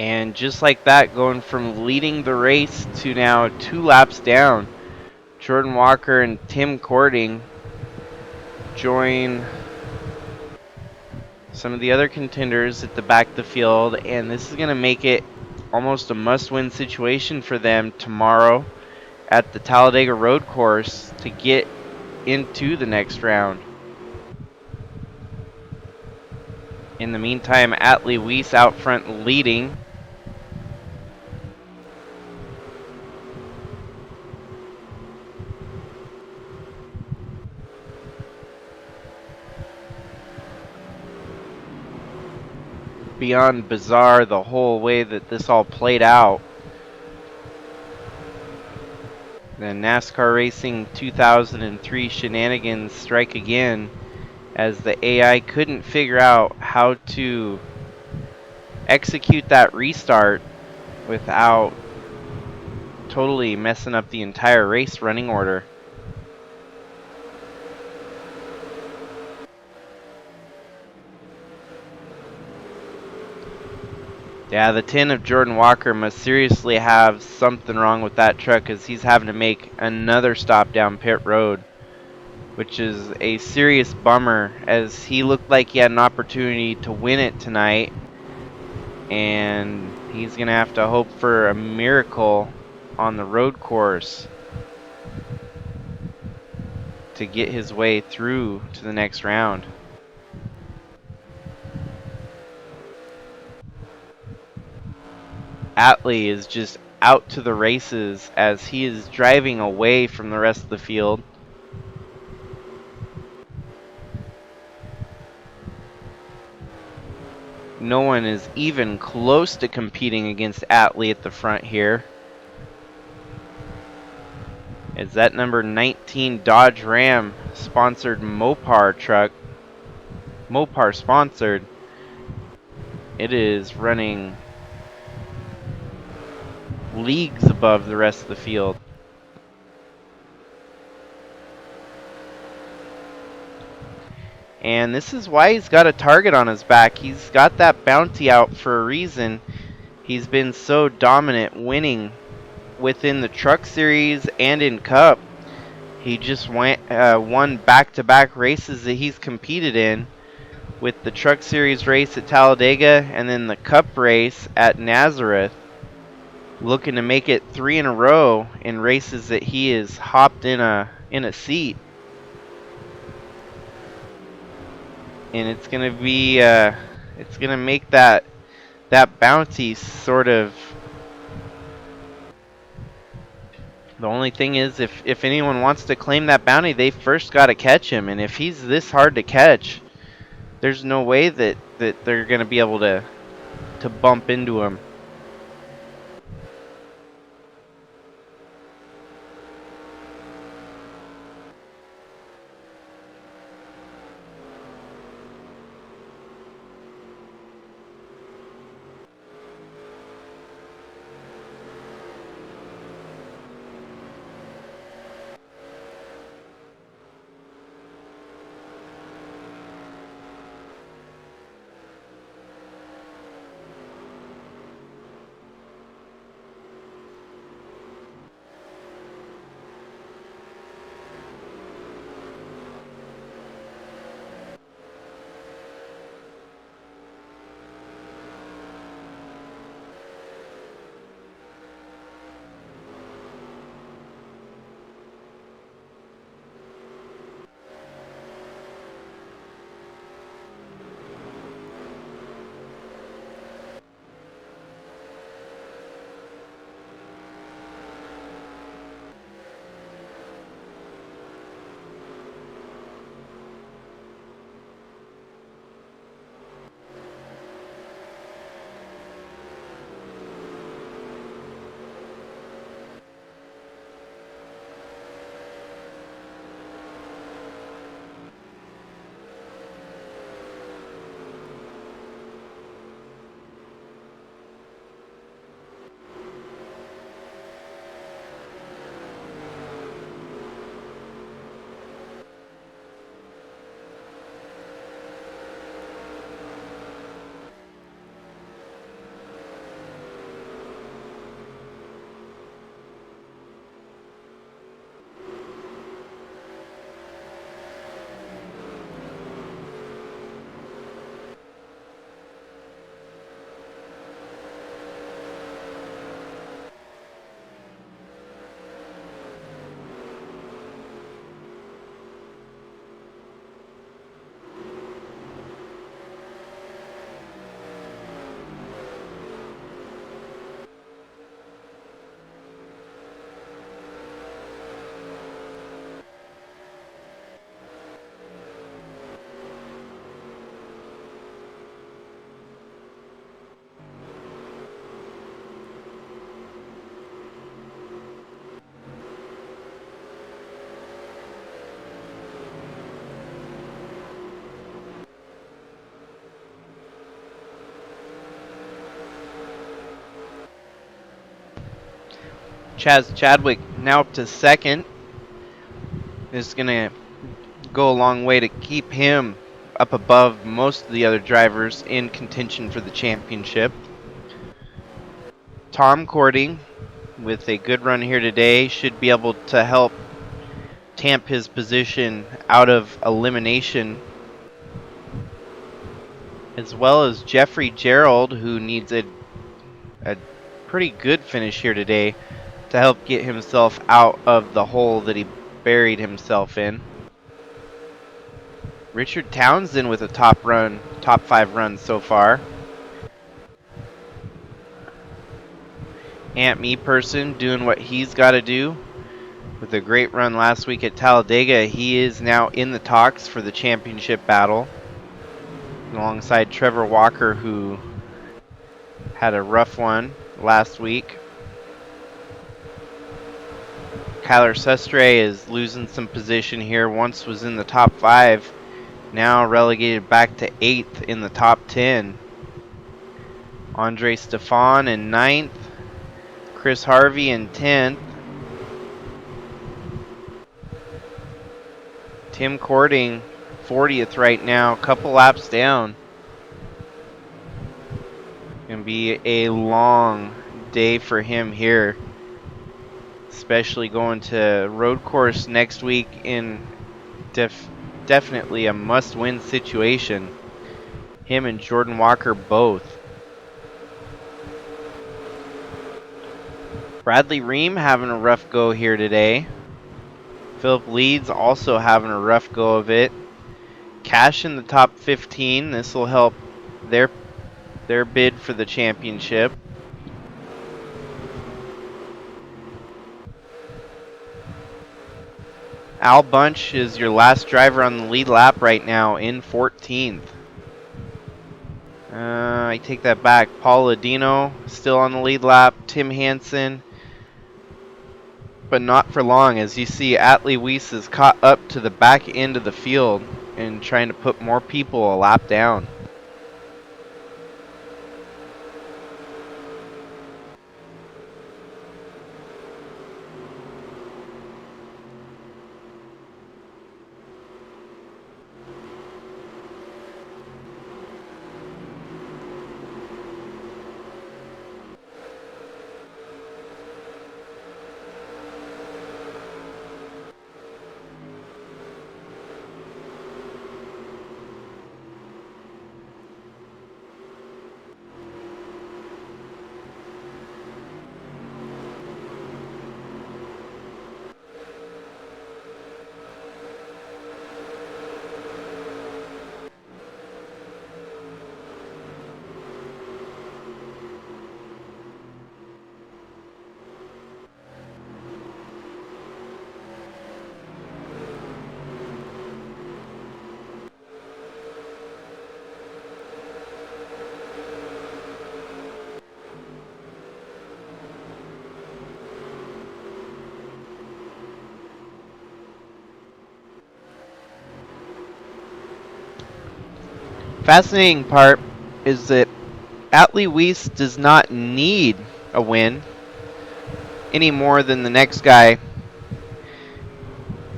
And just like that, going from leading the race to now 2 laps down, Jordan Walker and Tim Cording join some of the other contenders at the back of the field, and this is going to make it almost a must-win situation for them tomorrow at the Talladega road course to get into the next round. In the meantime, Atley Wiese out front leading. Beyond bizarre the whole way that this all played out. The NASCAR Racing 2003 shenanigans strike again as the AI couldn't figure out how to execute that restart without totally messing up the entire race running order. Yeah, the 10 of Jordan Walker must seriously have something wrong with that truck as he's having to make another stop down pit road, which is a serious bummer as he looked like he had an opportunity to win it tonight, and he's going to have to hope for a miracle on the road course to get his way through to the next round. Atley is just out to the races as he is driving away from the rest of the field. No one is even close to competing against Atley at the front here. Is that number 19 Dodge Ram sponsored Mopar truck? Mopar sponsored. It is running leagues above the rest of the field. And this is why he's got a target on his back. He's got that bounty out for a reason. He's been so dominant winning within the Truck Series and in Cup. He just won back-to-back races that he's competed in, with the Truck Series race at Talladega and then the Cup race at Nazareth. Looking to make it 3 in a row in races that he has hopped in a seat. And it's gonna be it's gonna make that bounty sort of The only thing is, if anyone wants to claim that bounty, they first got to catch him. And if he's this hard to catch, there's no way that they're going to be able to bump into him. Chaz Chadwick now up to second. Is going to go a long way to keep him up above most of the other drivers in contention for the championship. Tom Cording, with a good run here today, should be able to help tamp his position out of elimination, as well as Jeffrey Gerald, who needs a pretty good finish here today to help get himself out of the hole that he buried himself in. Richard Townsend with a top 5 runs so far. Ant Me Person doing what he's got to do. With a great run last week at Talladega, he is now in the talks for the championship battle, alongside Trevor Walker, who had a rough one last week. Kyler Sestre is losing some position here. Once was in the top 5, now relegated back to 8th in the top 10. Andre Stefan in 9th. Chris Harvey in 10th. Tim Cording 40th right now, a couple laps down. Gonna be a long day for him here, especially going to road course next week in definitely a must-win situation. Him and Jordan Walker both. Bradley Ream having a rough go here today. Philip Leeds also having a rough go of it. Cash in the top 15. This will help their bid for the championship. Al Bunch is your last driver on the lead lap right now in 14th. I take that back. Paul Ladino still on the lead lap. Tim Hansen, but not for long, as you see Atley Wiese is caught up to the back end of the field and trying to put more people a lap down. Fascinating part is that Atley Wiese does not need a win any more than the next guy,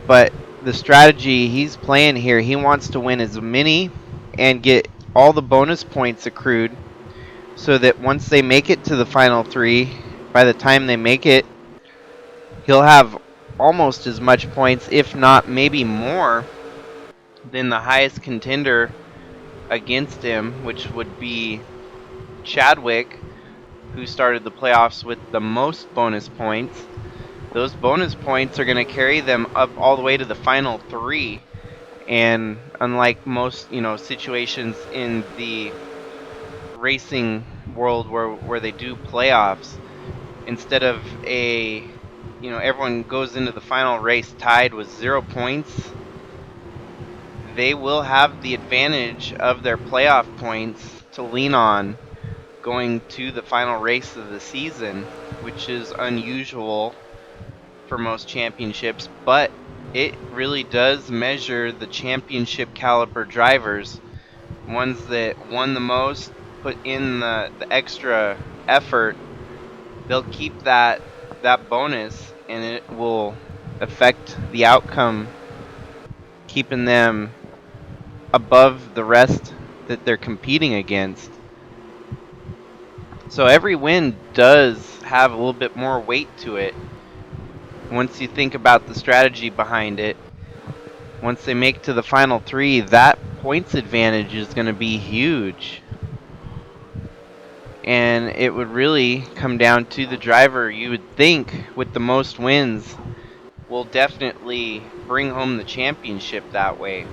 but the strategy he's playing here, he wants to win as many and get all the bonus points accrued so that once they make it to the final three, by the time they make it, he'll have almost as much points, if not maybe more, than the highest contender against him, which would be Chadwick, who started the playoffs with the most bonus points. Those bonus points are going to carry them up all the way to the final three. And unlike most, situations in the racing world where they do playoffs, instead of everyone goes into the final race tied with 0 points, they will have the advantage of their playoff points to lean on going to the final race of the season, which is unusual for most championships, but it really does measure the championship caliber drivers, ones that won the most, put in the extra effort. They'll keep that bonus, and it will affect the outcome, keeping them above the rest that they're competing against. So every win does have a little bit more weight to it once you think about the strategy behind it. Once they make to the final three, that points advantage is going to be huge. And it would really come down to the driver, you would think, with the most wins will definitely bring home the championship that way.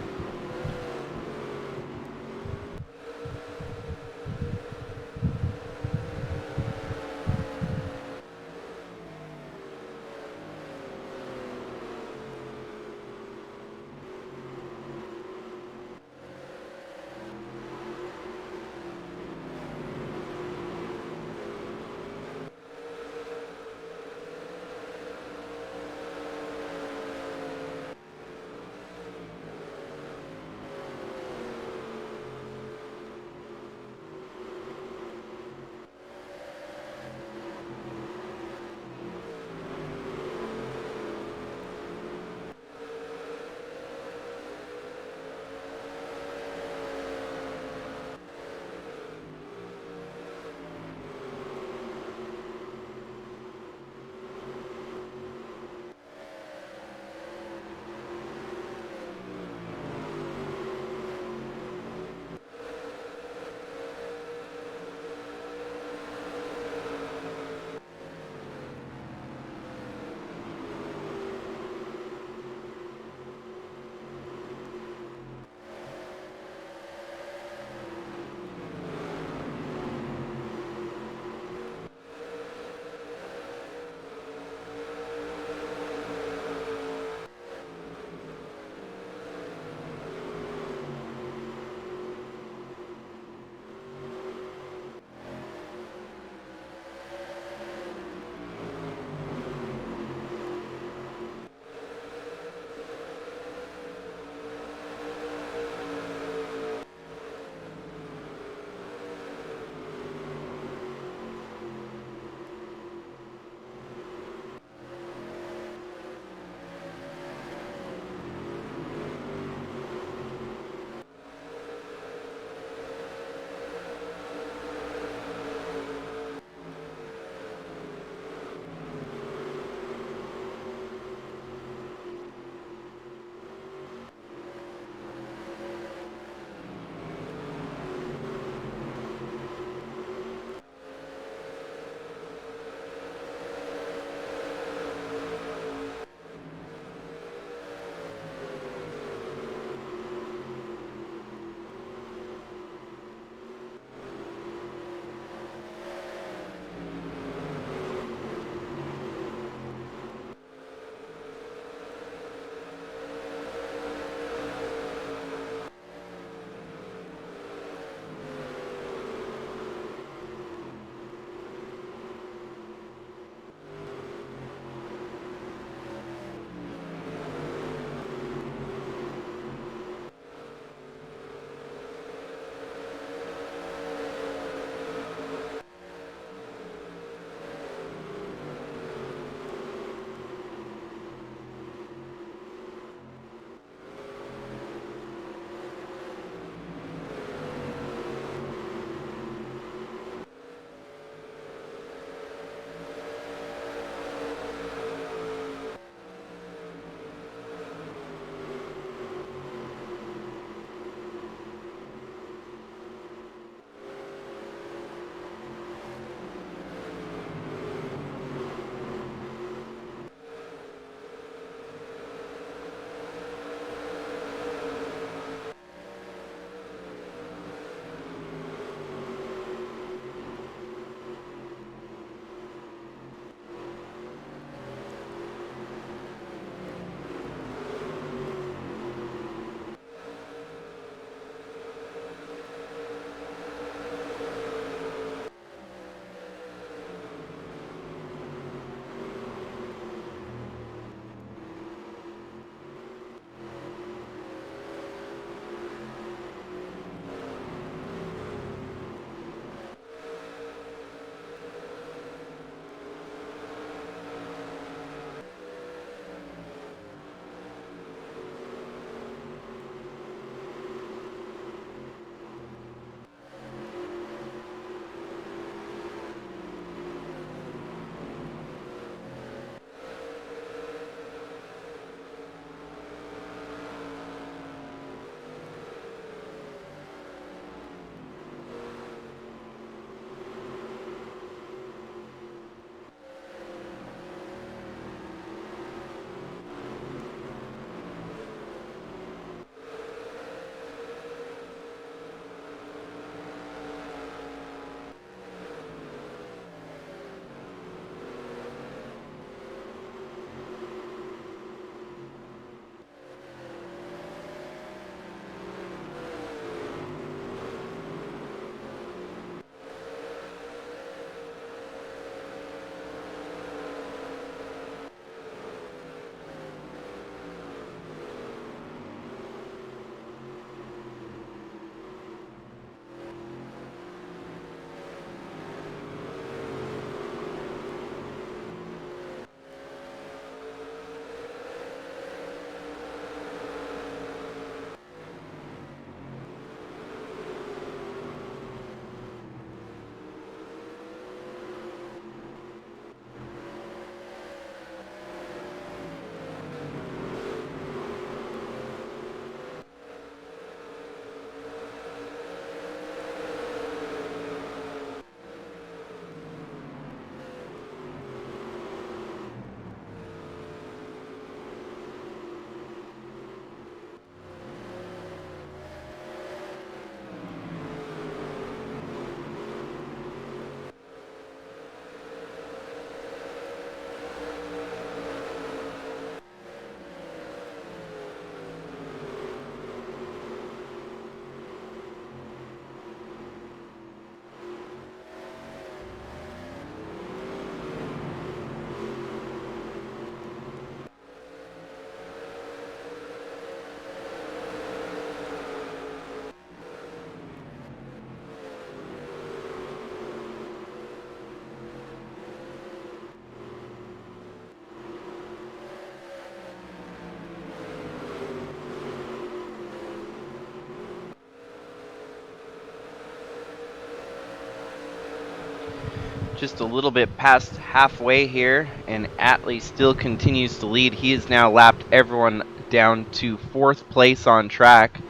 just a little bit past halfway here, and Atley still continues to lead. He has now lapped everyone down to 4th place on track.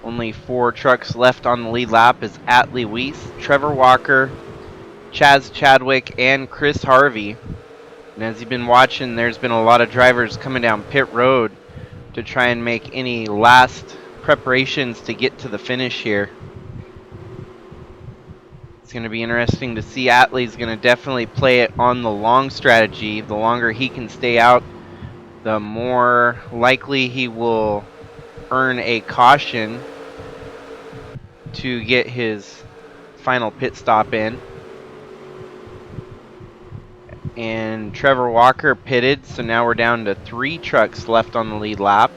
Only 4 trucks left on the lead lap is Atley Wiese, Trevor Walker, Chaz Chadwick, and Chris Harvey. And as you've been watching, there's been a lot of drivers coming down pit road to try and make any last preparations to get to the finish here. It's going to be interesting to see. Atley's going to definitely play it on the long strategy. The longer he can stay out, the more likely he will earn a caution to get his final pit stop in. And Trevor Walker pitted, so now we're down to 3 trucks left on the lead lap.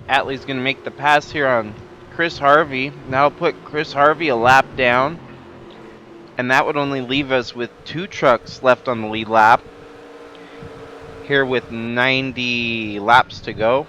Atley's going to make the pass here on Chris Harvey. That'll put Chris Harvey a lap down. And that would only leave us with 2 trucks left on the lead lap. Here with 90 laps to go.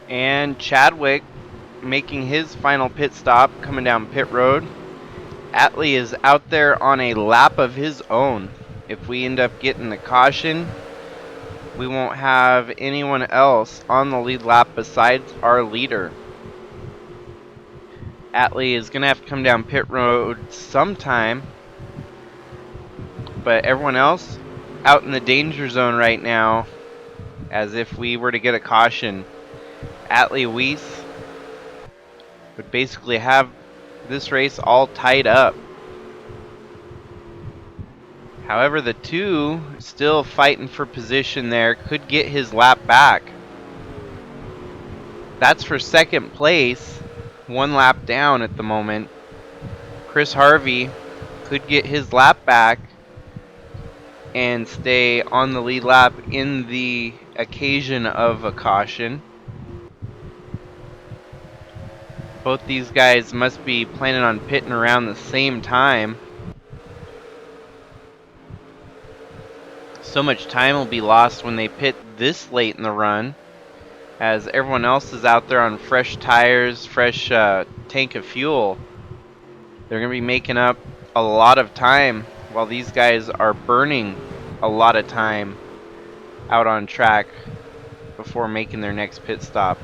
And Chadwick making his final pit stop coming down pit road. Atley is out there on a lap of his own. If we end up getting the caution, we won't have anyone else on the lead lap besides our leader. Atley is going to have to come down pit road sometime, but everyone else out in the danger zone right now, as if we were to get a caution. Atley Wiese would basically have this race all tied up. However, the 2 still fighting for position there, could get his lap back. That's for 2nd place, 1 lap down at the moment. Chris Harvey could get his lap back and stay on the lead lap in the occasion of a caution. Both these guys must be planning on pitting around the same time. So much time will be lost when they pit this late in the run, as everyone else is out there on fresh tires, fresh tank of fuel. They're going to be making up a lot of time while these guys are burning a lot of time out on track before making their next pit stop.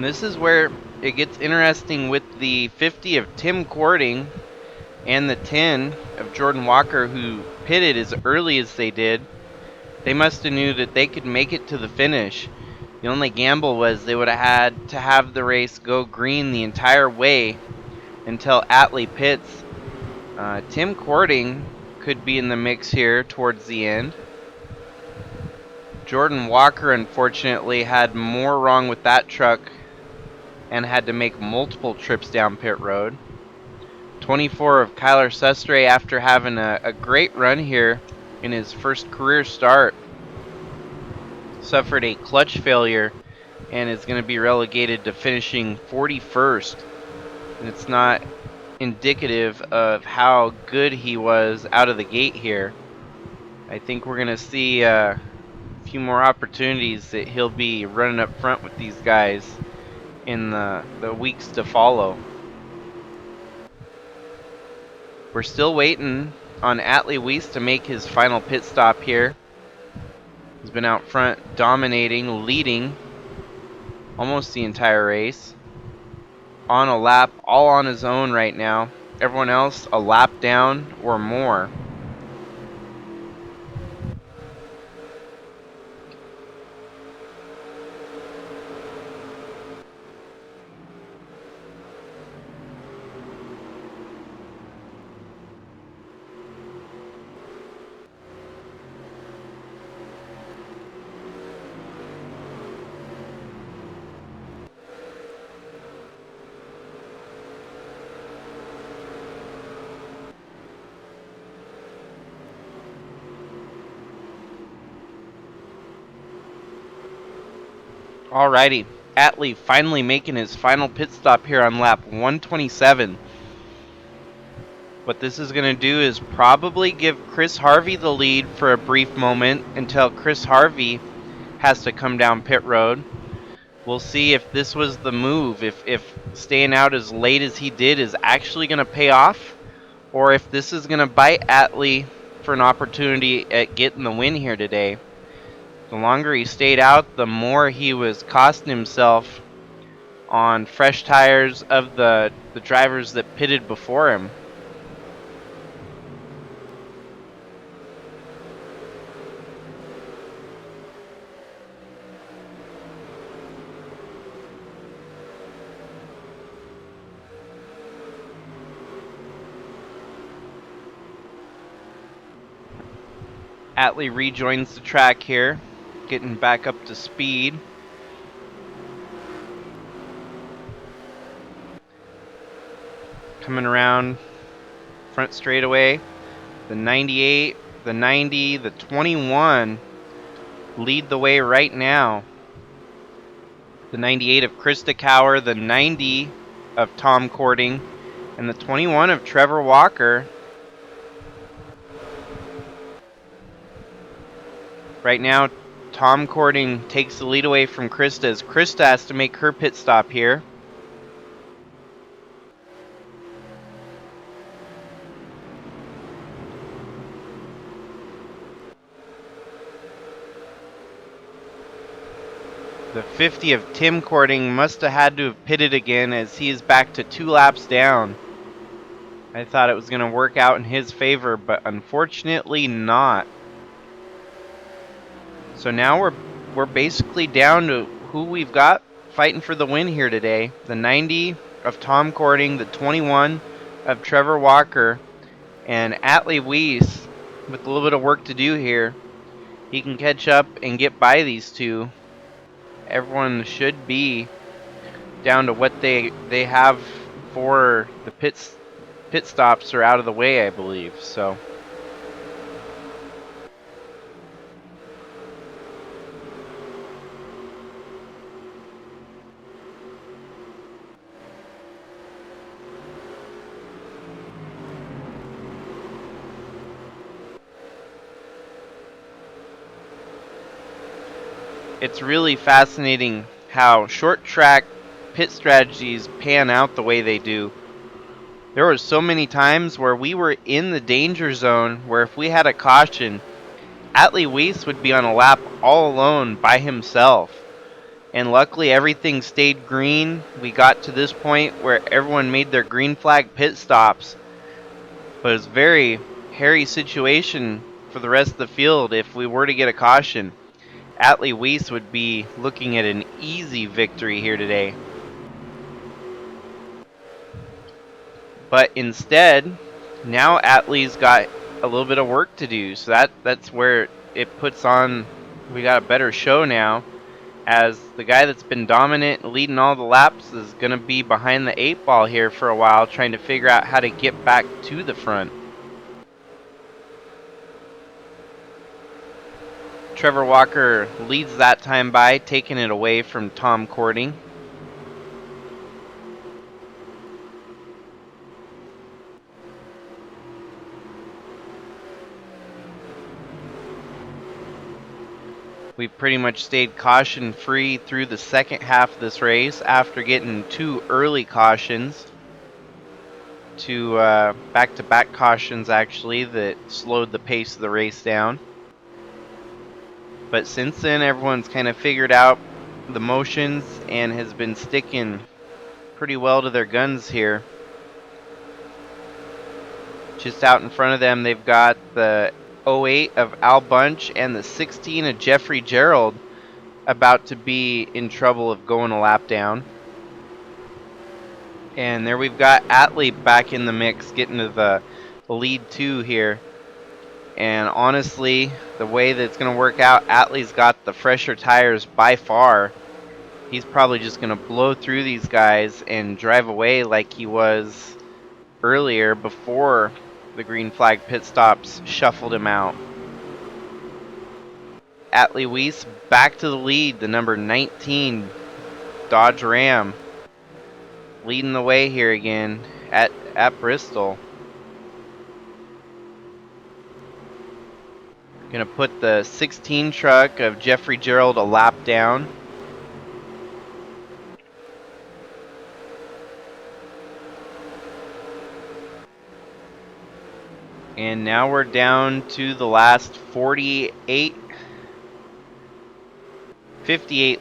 And this is where it gets interesting with the 50 of Tim Courting and the 10 of Jordan Walker, who pitted as early as they did. They must have knew that they could make it to the finish. The only gamble was they would have had to have the race go green the entire way until Atley pits. Tim Courting could be in the mix here towards the end. Jordan Walker, unfortunately, had more wrong with that truck and had to make multiple trips down pit road. 24 of Kyler Sestre, after having a great run here in his first career start, suffered a clutch failure and is going to be relegated to finishing 41st. And it's not indicative of how good he was out of the gate here. I think we're going to see a few more opportunities that he'll be running up front with these guys in the weeks to follow. We're still waiting on Atley Wiese to make his final pit stop here. He's been out front dominating, leading almost the entire race. On a lap, all on his own right now. Everyone else a lap down or more. Alrighty, Atley finally making his final pit stop here on lap 127. What this is going to do is probably give Chris Harvey the lead for a brief moment until Chris Harvey has to come down pit road. We'll see if this was the move, if staying out as late as he did is actually going to pay off, or if this is going to bite Atley for an opportunity at getting the win here today. The longer he stayed out, the more he was costing himself on fresh tires of the drivers that pitted before him. Atley rejoins the track here, getting back up to speed. Coming around front straightaway, the 98, the 90, the 21 lead the way right now. The 98 of Krista Cower, the 90 of Tom Courting, and the 21 of Trevor Walker. Right now, Tom Courting takes the lead away from Krista as Krista has to make her pit stop here. The 50 of Tim Courting must have had to have pitted again as he is back to 2 laps down. I thought it was going to work out in his favor, but unfortunately not. So now we're basically down to who we've got fighting for the win here today. The 90 of Tom Courting, the 21 of Trevor Walker, and Atley Wiese with a little bit of work to do here. He can catch up and get by these two. Everyone should be down to what they have for the pit stops are out of the way, I believe. So it's really fascinating how short track pit strategies pan out the way they do. There were so many times where we were in the danger zone where if we had a caution, Atley Wiese would be on a lap all alone by himself. And luckily everything stayed green. We got to this point where everyone made their green flag pit stops. But it's a very hairy situation for the rest of the field if we were to get a caution. Atley Wiese would be looking at an easy victory here today. But instead, now Atley's got a little bit of work to do. So that's where it puts on, we got a better show now, as the guy that's been dominant leading all the laps is going to be behind the 8 ball here for a while, trying to figure out how to get back to the front. Trevor Walker leads that time by, taking it away from Tom Cording. We've pretty much stayed caution-free through the second half of this race after getting 2 early cautions. 2 back-to-back cautions, actually, that slowed the pace of the race down. But since then, everyone's kind of figured out the motions and has been sticking pretty well to their guns here. Just out in front of them, they've got the 08 of Al Bunch and the 16 of Jeffrey Gerald about to be in trouble of going a lap down. And there we've got Atley back in the mix, getting to the lead 2 here. And honestly, the way that it's going to work out, Atley's got the fresher tires by far. He's probably just going to blow through these guys and drive away like he was earlier before the green flag pit stops shuffled him out. Atley Wiese back to the lead, the number 19 Dodge Ram, leading the way here again at Bristol. Gonna put the 16 truck of Jeffrey Gerald a lap down. And now we're down to the last 58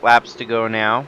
laps to go now.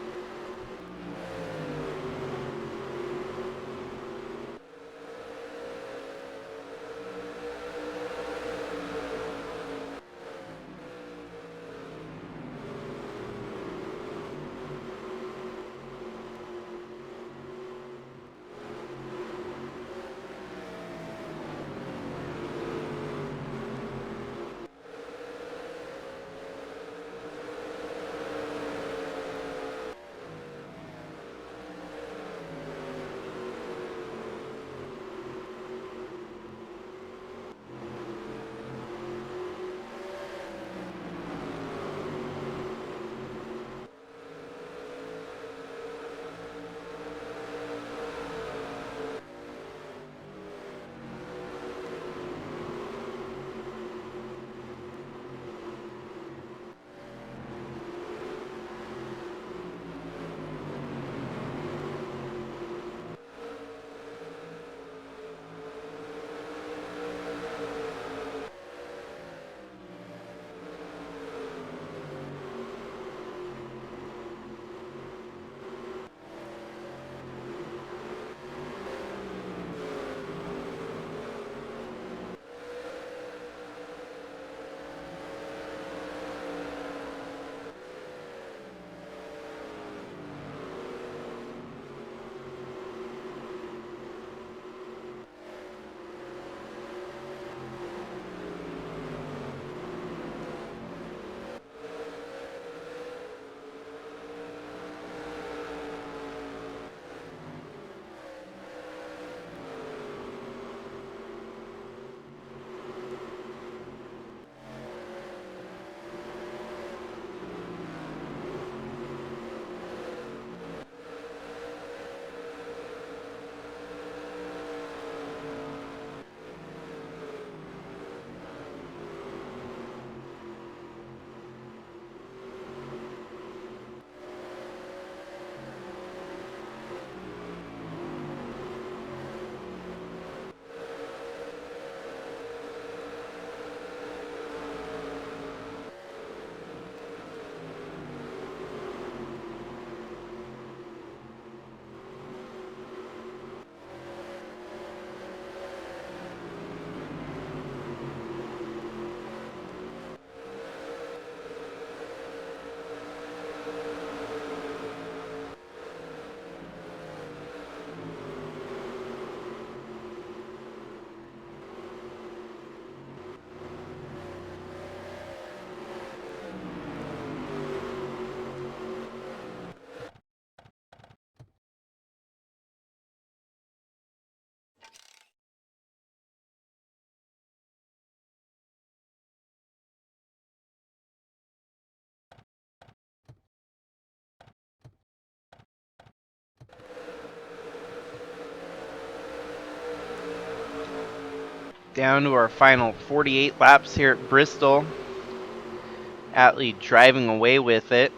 Down to our final 48 laps here at Bristol. Atley driving away with it.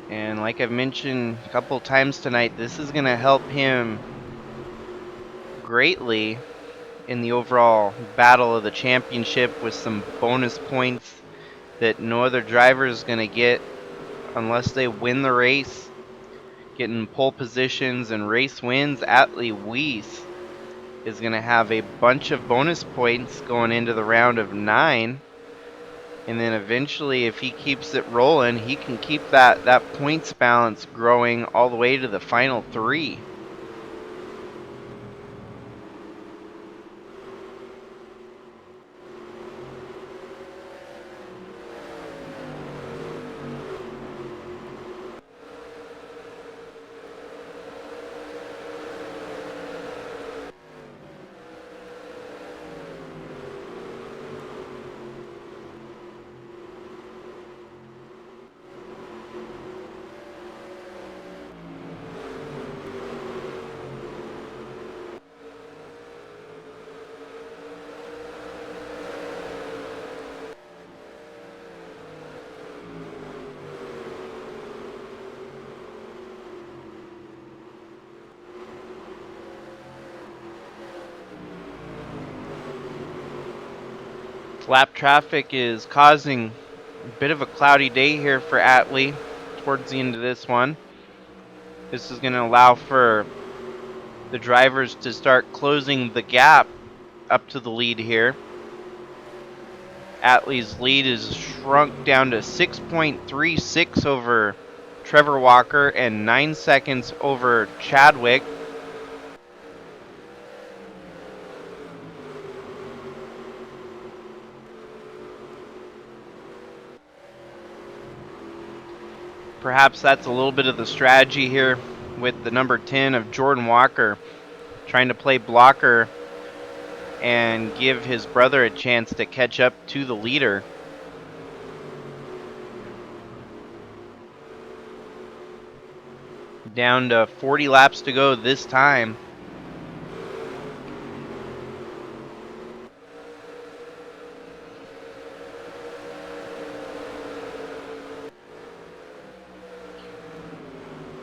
And like I've mentioned a couple times tonight, this is going to help him greatly in the overall battle of the championship with some bonus points that no other driver is going to get unless they win the race. Getting pole positions and race wins, Atley Wiese is going to have a bunch of bonus points going into the round of 9. And then eventually, if he keeps it rolling, he can keep that points balance growing all the way to the final 3. Lap traffic is causing a bit of a cloudy day here for Atley towards the end of this one. This is going to allow for the drivers to start closing the gap up to the lead here. Atley's lead is shrunk down to 6.36 over Trevor Walker and 9 seconds over Chadwick. Perhaps that's a little bit of the strategy here with the number 10 of Jordan Walker, trying to play blocker and give his brother a chance to catch up to the leader. Down to 40 laps to go this time.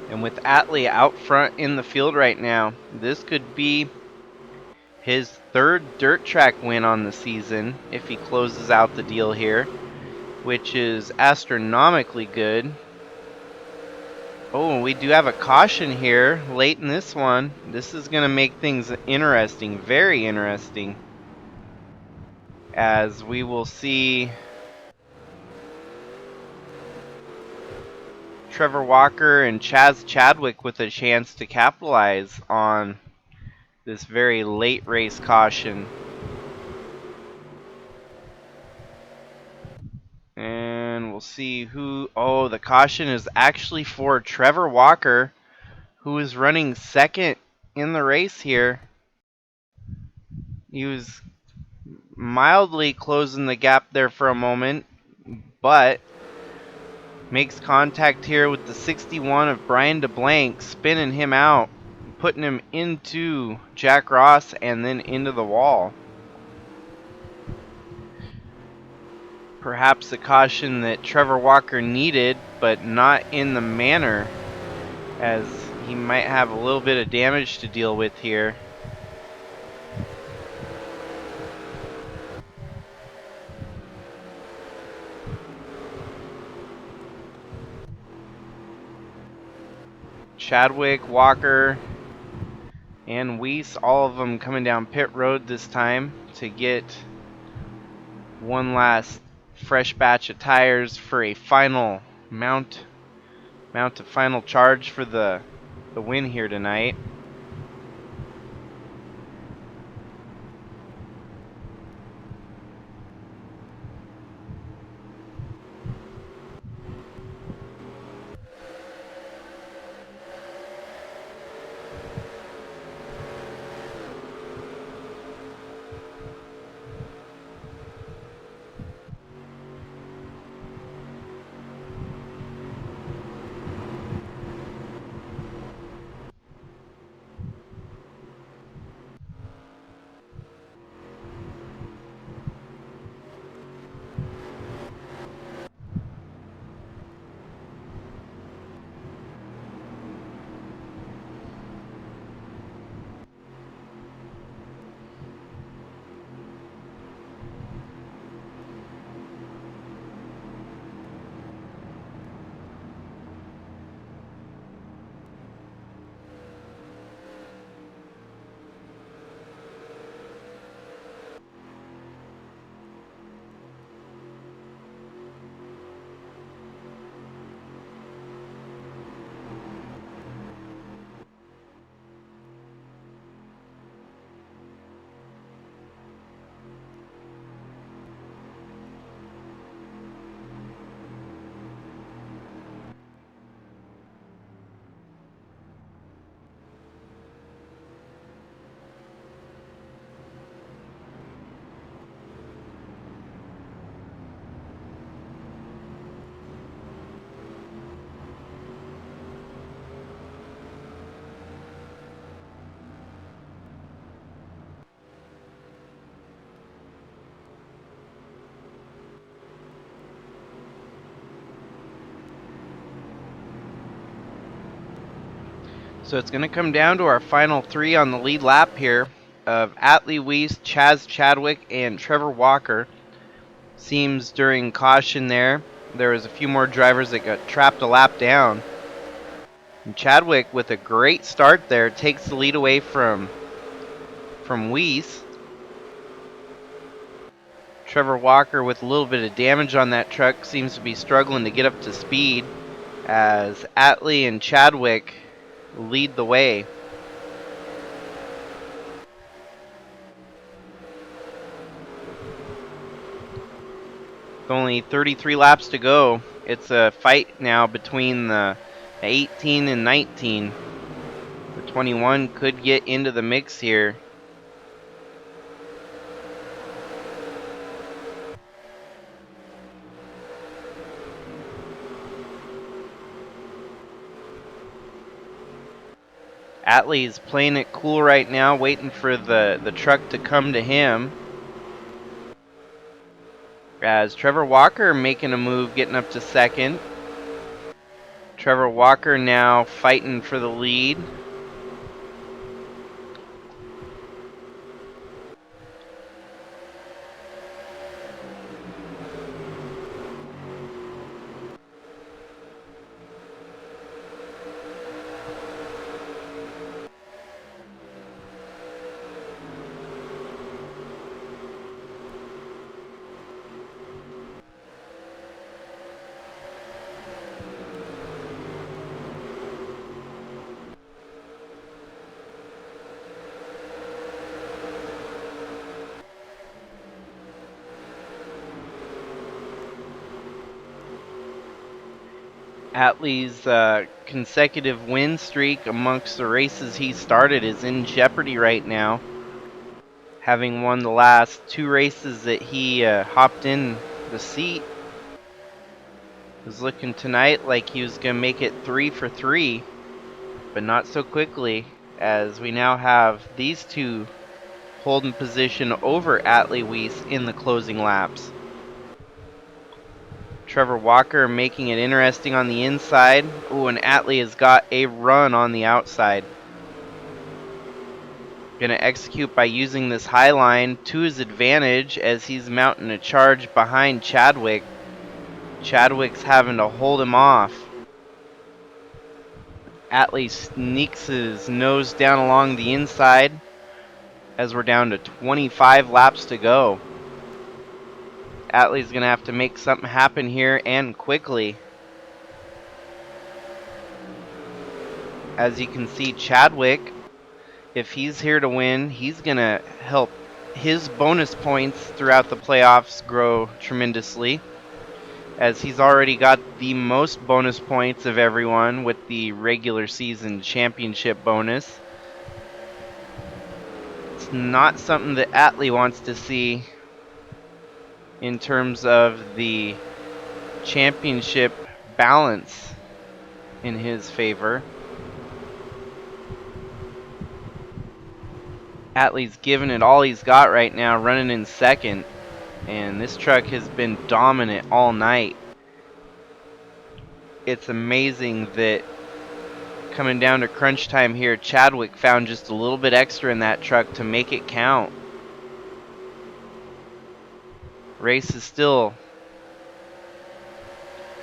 And with Atley out front in the field right now, this could be his 3rd dirt track win on the season if he closes out the deal here, which is astronomically good. Oh, we do have a caution here late in this one. This is going to make things interesting, very interesting, as we will see Trevor Walker and Chaz Chadwick with a chance to capitalize on this very late race caution. And we'll see who... Oh, the caution is actually for Trevor Walker, who is running 2nd in the race here. He was mildly closing the gap there for a moment, but makes contact here with the 61 of Brian DeBlanc, spinning him out, putting him into Jack Ross and then into the wall. Perhaps a caution that Trevor Walker needed, but not in the manner, as he might have a little bit of damage to deal with here. Chadwick, Walker, and Wiese, all of them coming down pit road this time to get one last fresh batch of tires for a final mount to final charge for the win here tonight. So it's going to come down to our final 3 on the lead lap here of Atley Wiese, Chaz Chadwick, and Trevor Walker. Seems during caution there was a few more drivers that got trapped a lap down. And Chadwick, with a great start there, takes the lead away from Wiese. Trevor Walker, with a little bit of damage on that truck, seems to be struggling to get up to speed as Atley and Chadwick lead the way. With only 33 laps to go, it's a fight now between the 18 and 19. The 21 could get into the mix here. Atley's playing it cool right now, waiting for the truck to come to him. As Trevor Walker making a move, getting up to second. Trevor Walker now fighting for the lead. Atley's consecutive win streak amongst the races he started is in jeopardy right now. Having won the last 2 races that he hopped in the seat. Was looking tonight like he was going to make it 3 for 3, but not so quickly, as we now have these 2 holding position over Atley Wiese in the closing laps. Trevor Walker making it interesting on the inside. Ooh, and Atley has got a run on the outside. Going to execute by using this high line to his advantage as he's mounting a charge behind Chadwick. Chadwick's having to hold him off. Atley sneaks his nose down along the inside as we're down to 25 laps to go. Atley's going to have to make something happen here, and quickly. As you can see, Chadwick, if he's here to win, he's going to help his bonus points throughout the playoffs grow tremendously, as he's already got the most bonus points of everyone with the regular season championship bonus. It's not something that Atley wants to see in terms of the championship balance in his favor. Atley's giving it all he's got right now, running in second, and this truck has been dominant all night. It's amazing that coming down to crunch time here, Chadwick found just a little bit extra in that truck to make it count. Race is still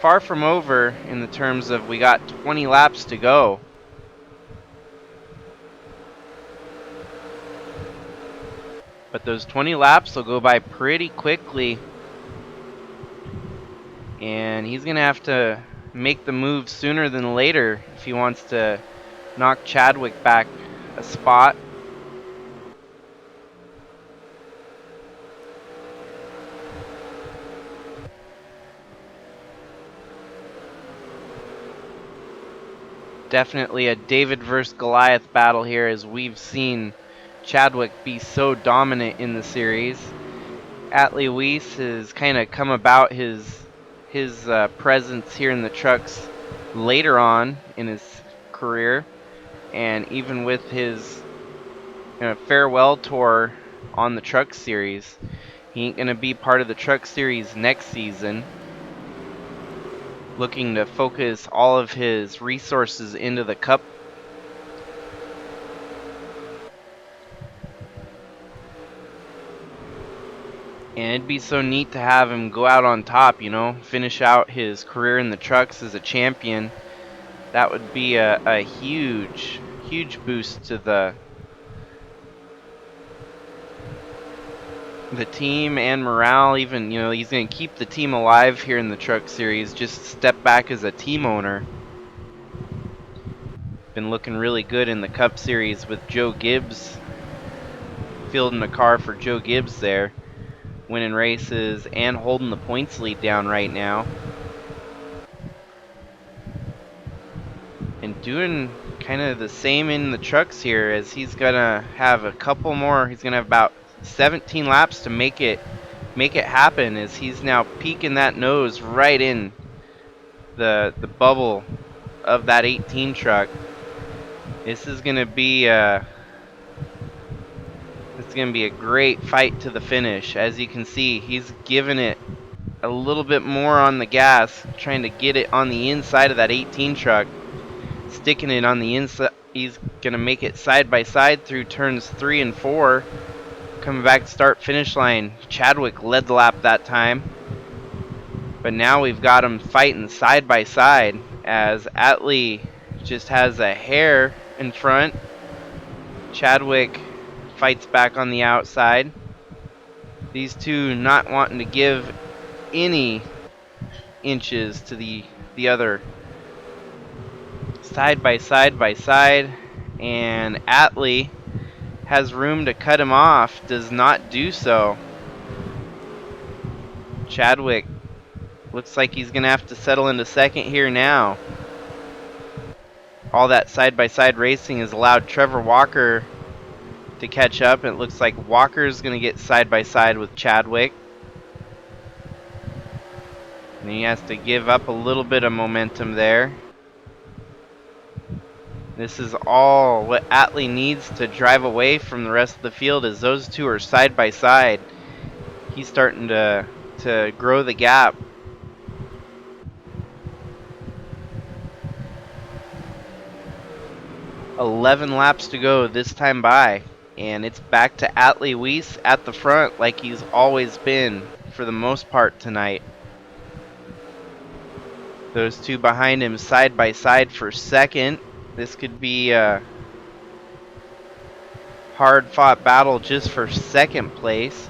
far from over in the terms of we got 20 laps to go. But those 20 laps will go by pretty quickly, and he's going to have to make the move sooner than later if he wants to knock Chadwick back a spot. Definitely a David versus Goliath battle here, as we've seen Chadwick be so dominant in the series. Atley Wiese has kind of come about his presence here in the trucks later on in his career, and even with his farewell tour on the truck series, he ain't going to be part of the truck series next season. Looking to focus all of his resources into the Cup And it'd be so neat to have him go out on top, you know, finish out his career in the trucks as a champion. That would be a huge, huge boost to the team and morale. Even, you know, he's going to keep the team alive here in the truck series, just step back as a team owner. Been looking really good in the Cup Series with Joe Gibbs, fielding a car for Joe Gibbs there, winning races and holding the points lead down right now. And doing kind of the same in the trucks here, as he's gonna have a couple more. He's gonna have about 17 laps to make it happen, as he's now peeking that nose right in the bubble of that 18 truck. This is gonna be a great fight to the finish. As you can see, he's giving it a little bit more on the gas, trying to get it on the inside of that 18 truck, sticking it on the inside. He's gonna make it side by side through turns 3 and 4. Coming back to start finish line. Chadwick led the lap that time, but now we've got him fighting side by side, as Atley just has a hair in front. Chadwick fights back on the outside. These two not wanting to give any inches to the other. Side by side by side, and Atley has room to cut him off, does not do so. Chadwick looks like he's gonna have to settle into second here now. All that side by side racing has allowed Trevor Walker to catch up. It looks like Walker's gonna get side by side with Chadwick, and he has to give up a little bit of momentum there. This is all what Atley needs to drive away from the rest of the field, as those two are side by side. He's starting to grow the gap. "11 laps to go this time by, and it's back to Atley Wiese at the front like he's always been for the most part tonight. Those two behind him side by side for second. This could be a hard-fought battle just for second place.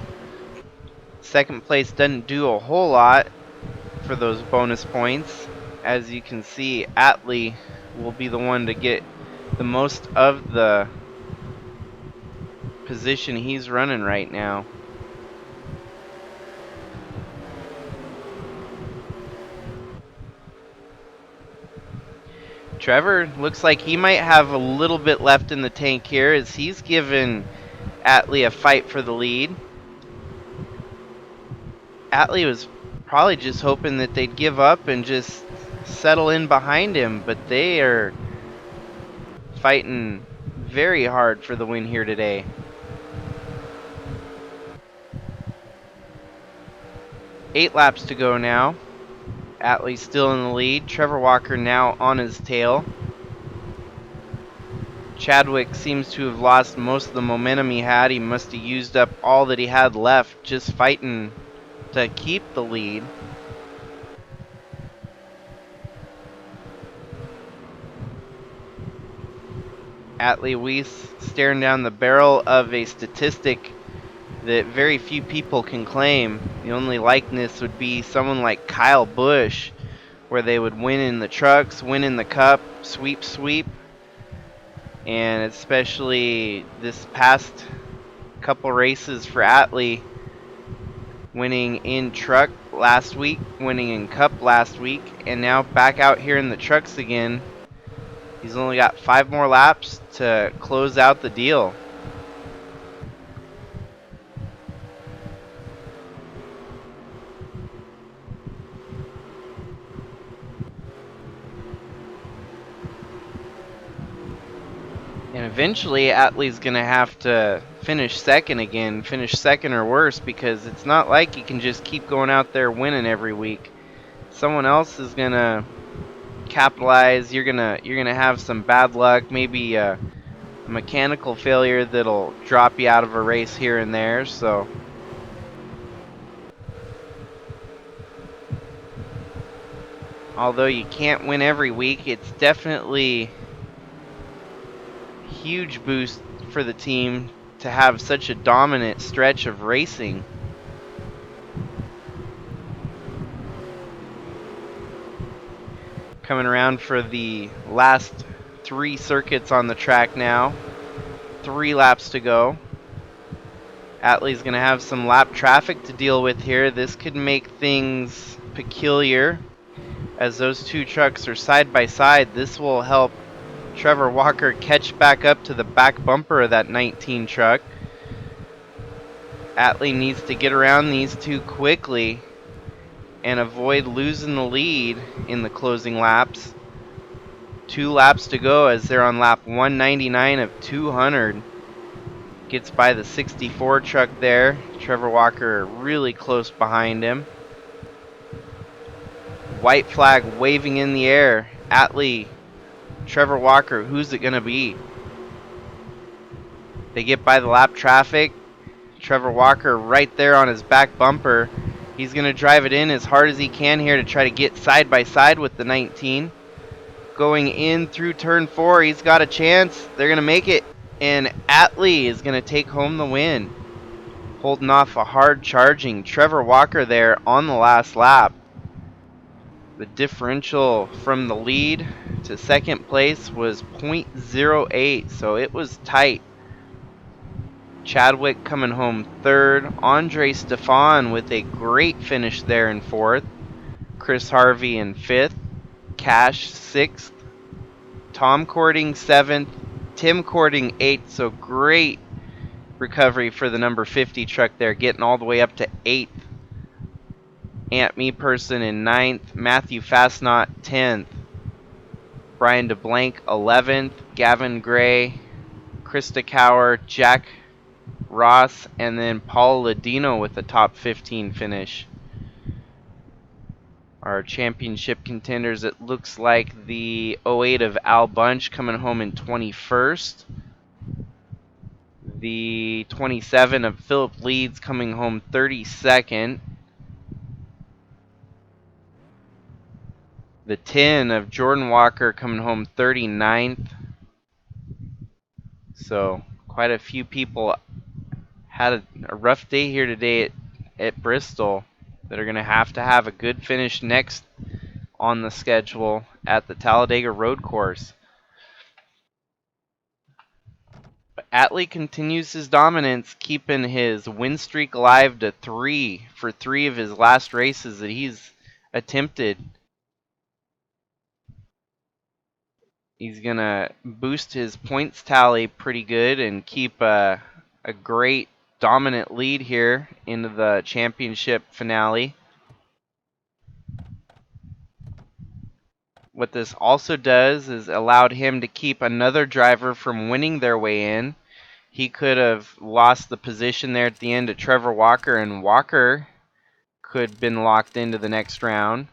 Second place doesn't do a whole lot for those bonus points. As you can see, Atley will be the one to get the most of the position he's running right now. Trevor looks like he might have a little bit left in the tank here, as he's given Atley a fight for the lead. Atley was probably just hoping that they'd give up and just settle in behind him, but they are fighting very hard for the win here today. 8 laps to go now. Atley still in the lead. Trevor Walker now on his tail. Chadwick seems to have lost most of the momentum he had. He must have used up all that he had left, just fighting to keep the lead. Atley Wiese staring down the barrel of a statistic that very few people can claim. The only likeness would be someone like Kyle Busch, where they would win in the trucks, win in the Cup, sweep, and especially this past couple races for Atley, winning in truck last week, winning in Cup last week, and now back out here in the trucks again. He's only got 5 more laps to close out the deal. And eventually Atley's going to have to finish second again, finish second or worse, because it's not like he can just keep going out there winning every week. Someone else is going to capitalize. You're going to have some bad luck, maybe a mechanical failure that'll drop you out of a race here and there. So Although you can't win every week, it's definitely a huge boost for the team to have such a dominant stretch of racing. Coming around for the last 3 circuits on the track now. 3 laps to go. Atley's going to have some lap traffic to deal with here. This could make things peculiar as those 2 trucks are side by side. This will help Trevor Walker catch back up to the back bumper of that 19 truck. Atley needs to get around these 2 quickly and avoid losing the lead in the closing laps. 2 laps to go as they're on lap 199 of 200. Gets by the 64 truck there. Trevor Walker really close behind him. White flag waving in the air. Atley, Trevor Walker, who's it going to be? They get by the lap traffic. Trevor Walker right there on his back bumper. He's going to drive it in as hard as he can here to try to get side by side with the 19. Going in through turn 4, he's got a chance. They're going to make it. And Atley is going to take home the win. Holding off a hard charging Trevor Walker there on the last lap. The differential from the lead to second place was 0.08, so it was tight. Chadwick coming home 3rd. Andre Stefan with a great finish there in 4th. Chris Harvey in 5th. Cash 6th. Tom Cording 7th. Tim Cording 8th, so great recovery for the number 50 truck there, getting all the way up to 8th. Ant Meeperson in 9th, Matthew Fastnot 10th, Brian DeBlank 11th, Gavin Gray, Krista Cower, Jack Ross, and then Paul Ladino with the top 15 finish. Our championship contenders, it looks like the 08 of Al Bunch coming home in 21st. The 27 of Philip Leeds coming home 32nd. The 10 of Jordan Walker coming home 39th. So quite a few people had a rough day here today at Bristol that are going to have a good finish next on the schedule at the Talladega Road Course. But Atley continues his dominance, keeping his win streak alive to 3 for 3 of his last races that he's attempted. He's going to boost his points tally pretty good and keep a great dominant lead here into the championship finale. What this also does is allowed him to keep another driver from winning their way in. He could have lost the position there at the end to Trevor Walker, and Walker could have been locked into the next round.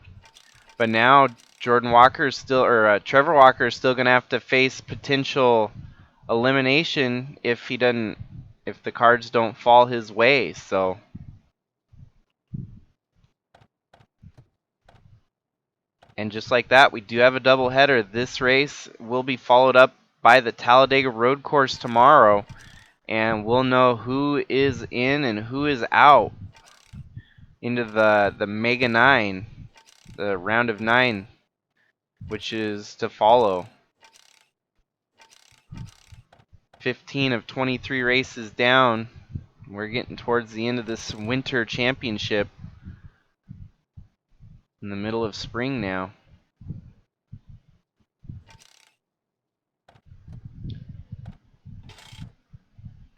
But now Trevor Walker is still going to have to face potential elimination if the cards don't fall his way. So and just like that, we do have a doubleheader. This race will be followed up by the Talladega Road Course tomorrow, and we'll know who is in and who is out into the Mega 9, the round of 9, which is to follow. 15 of 23 races down. We're getting towards the end of this winter championship in the middle of spring now.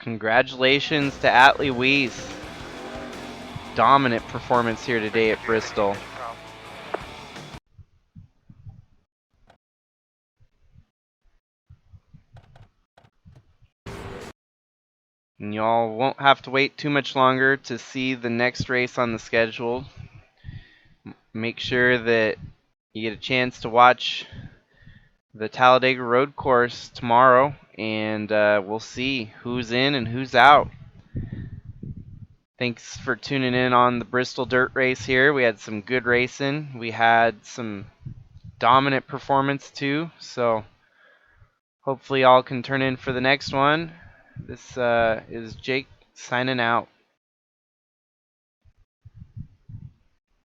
Congratulations to Atley Wiese. Dominant performance here today at Bristol. And y'all won't have to wait too much longer to see the next race on the schedule. Make sure that you get a chance to watch the Talladega Road Course tomorrow, and we'll see who's in and who's out. Thanks for tuning in on the Bristol Dirt race here. We had some good racing. We had some dominant performance too. So hopefully y'all can turn in for the next one. This is Jake signing out.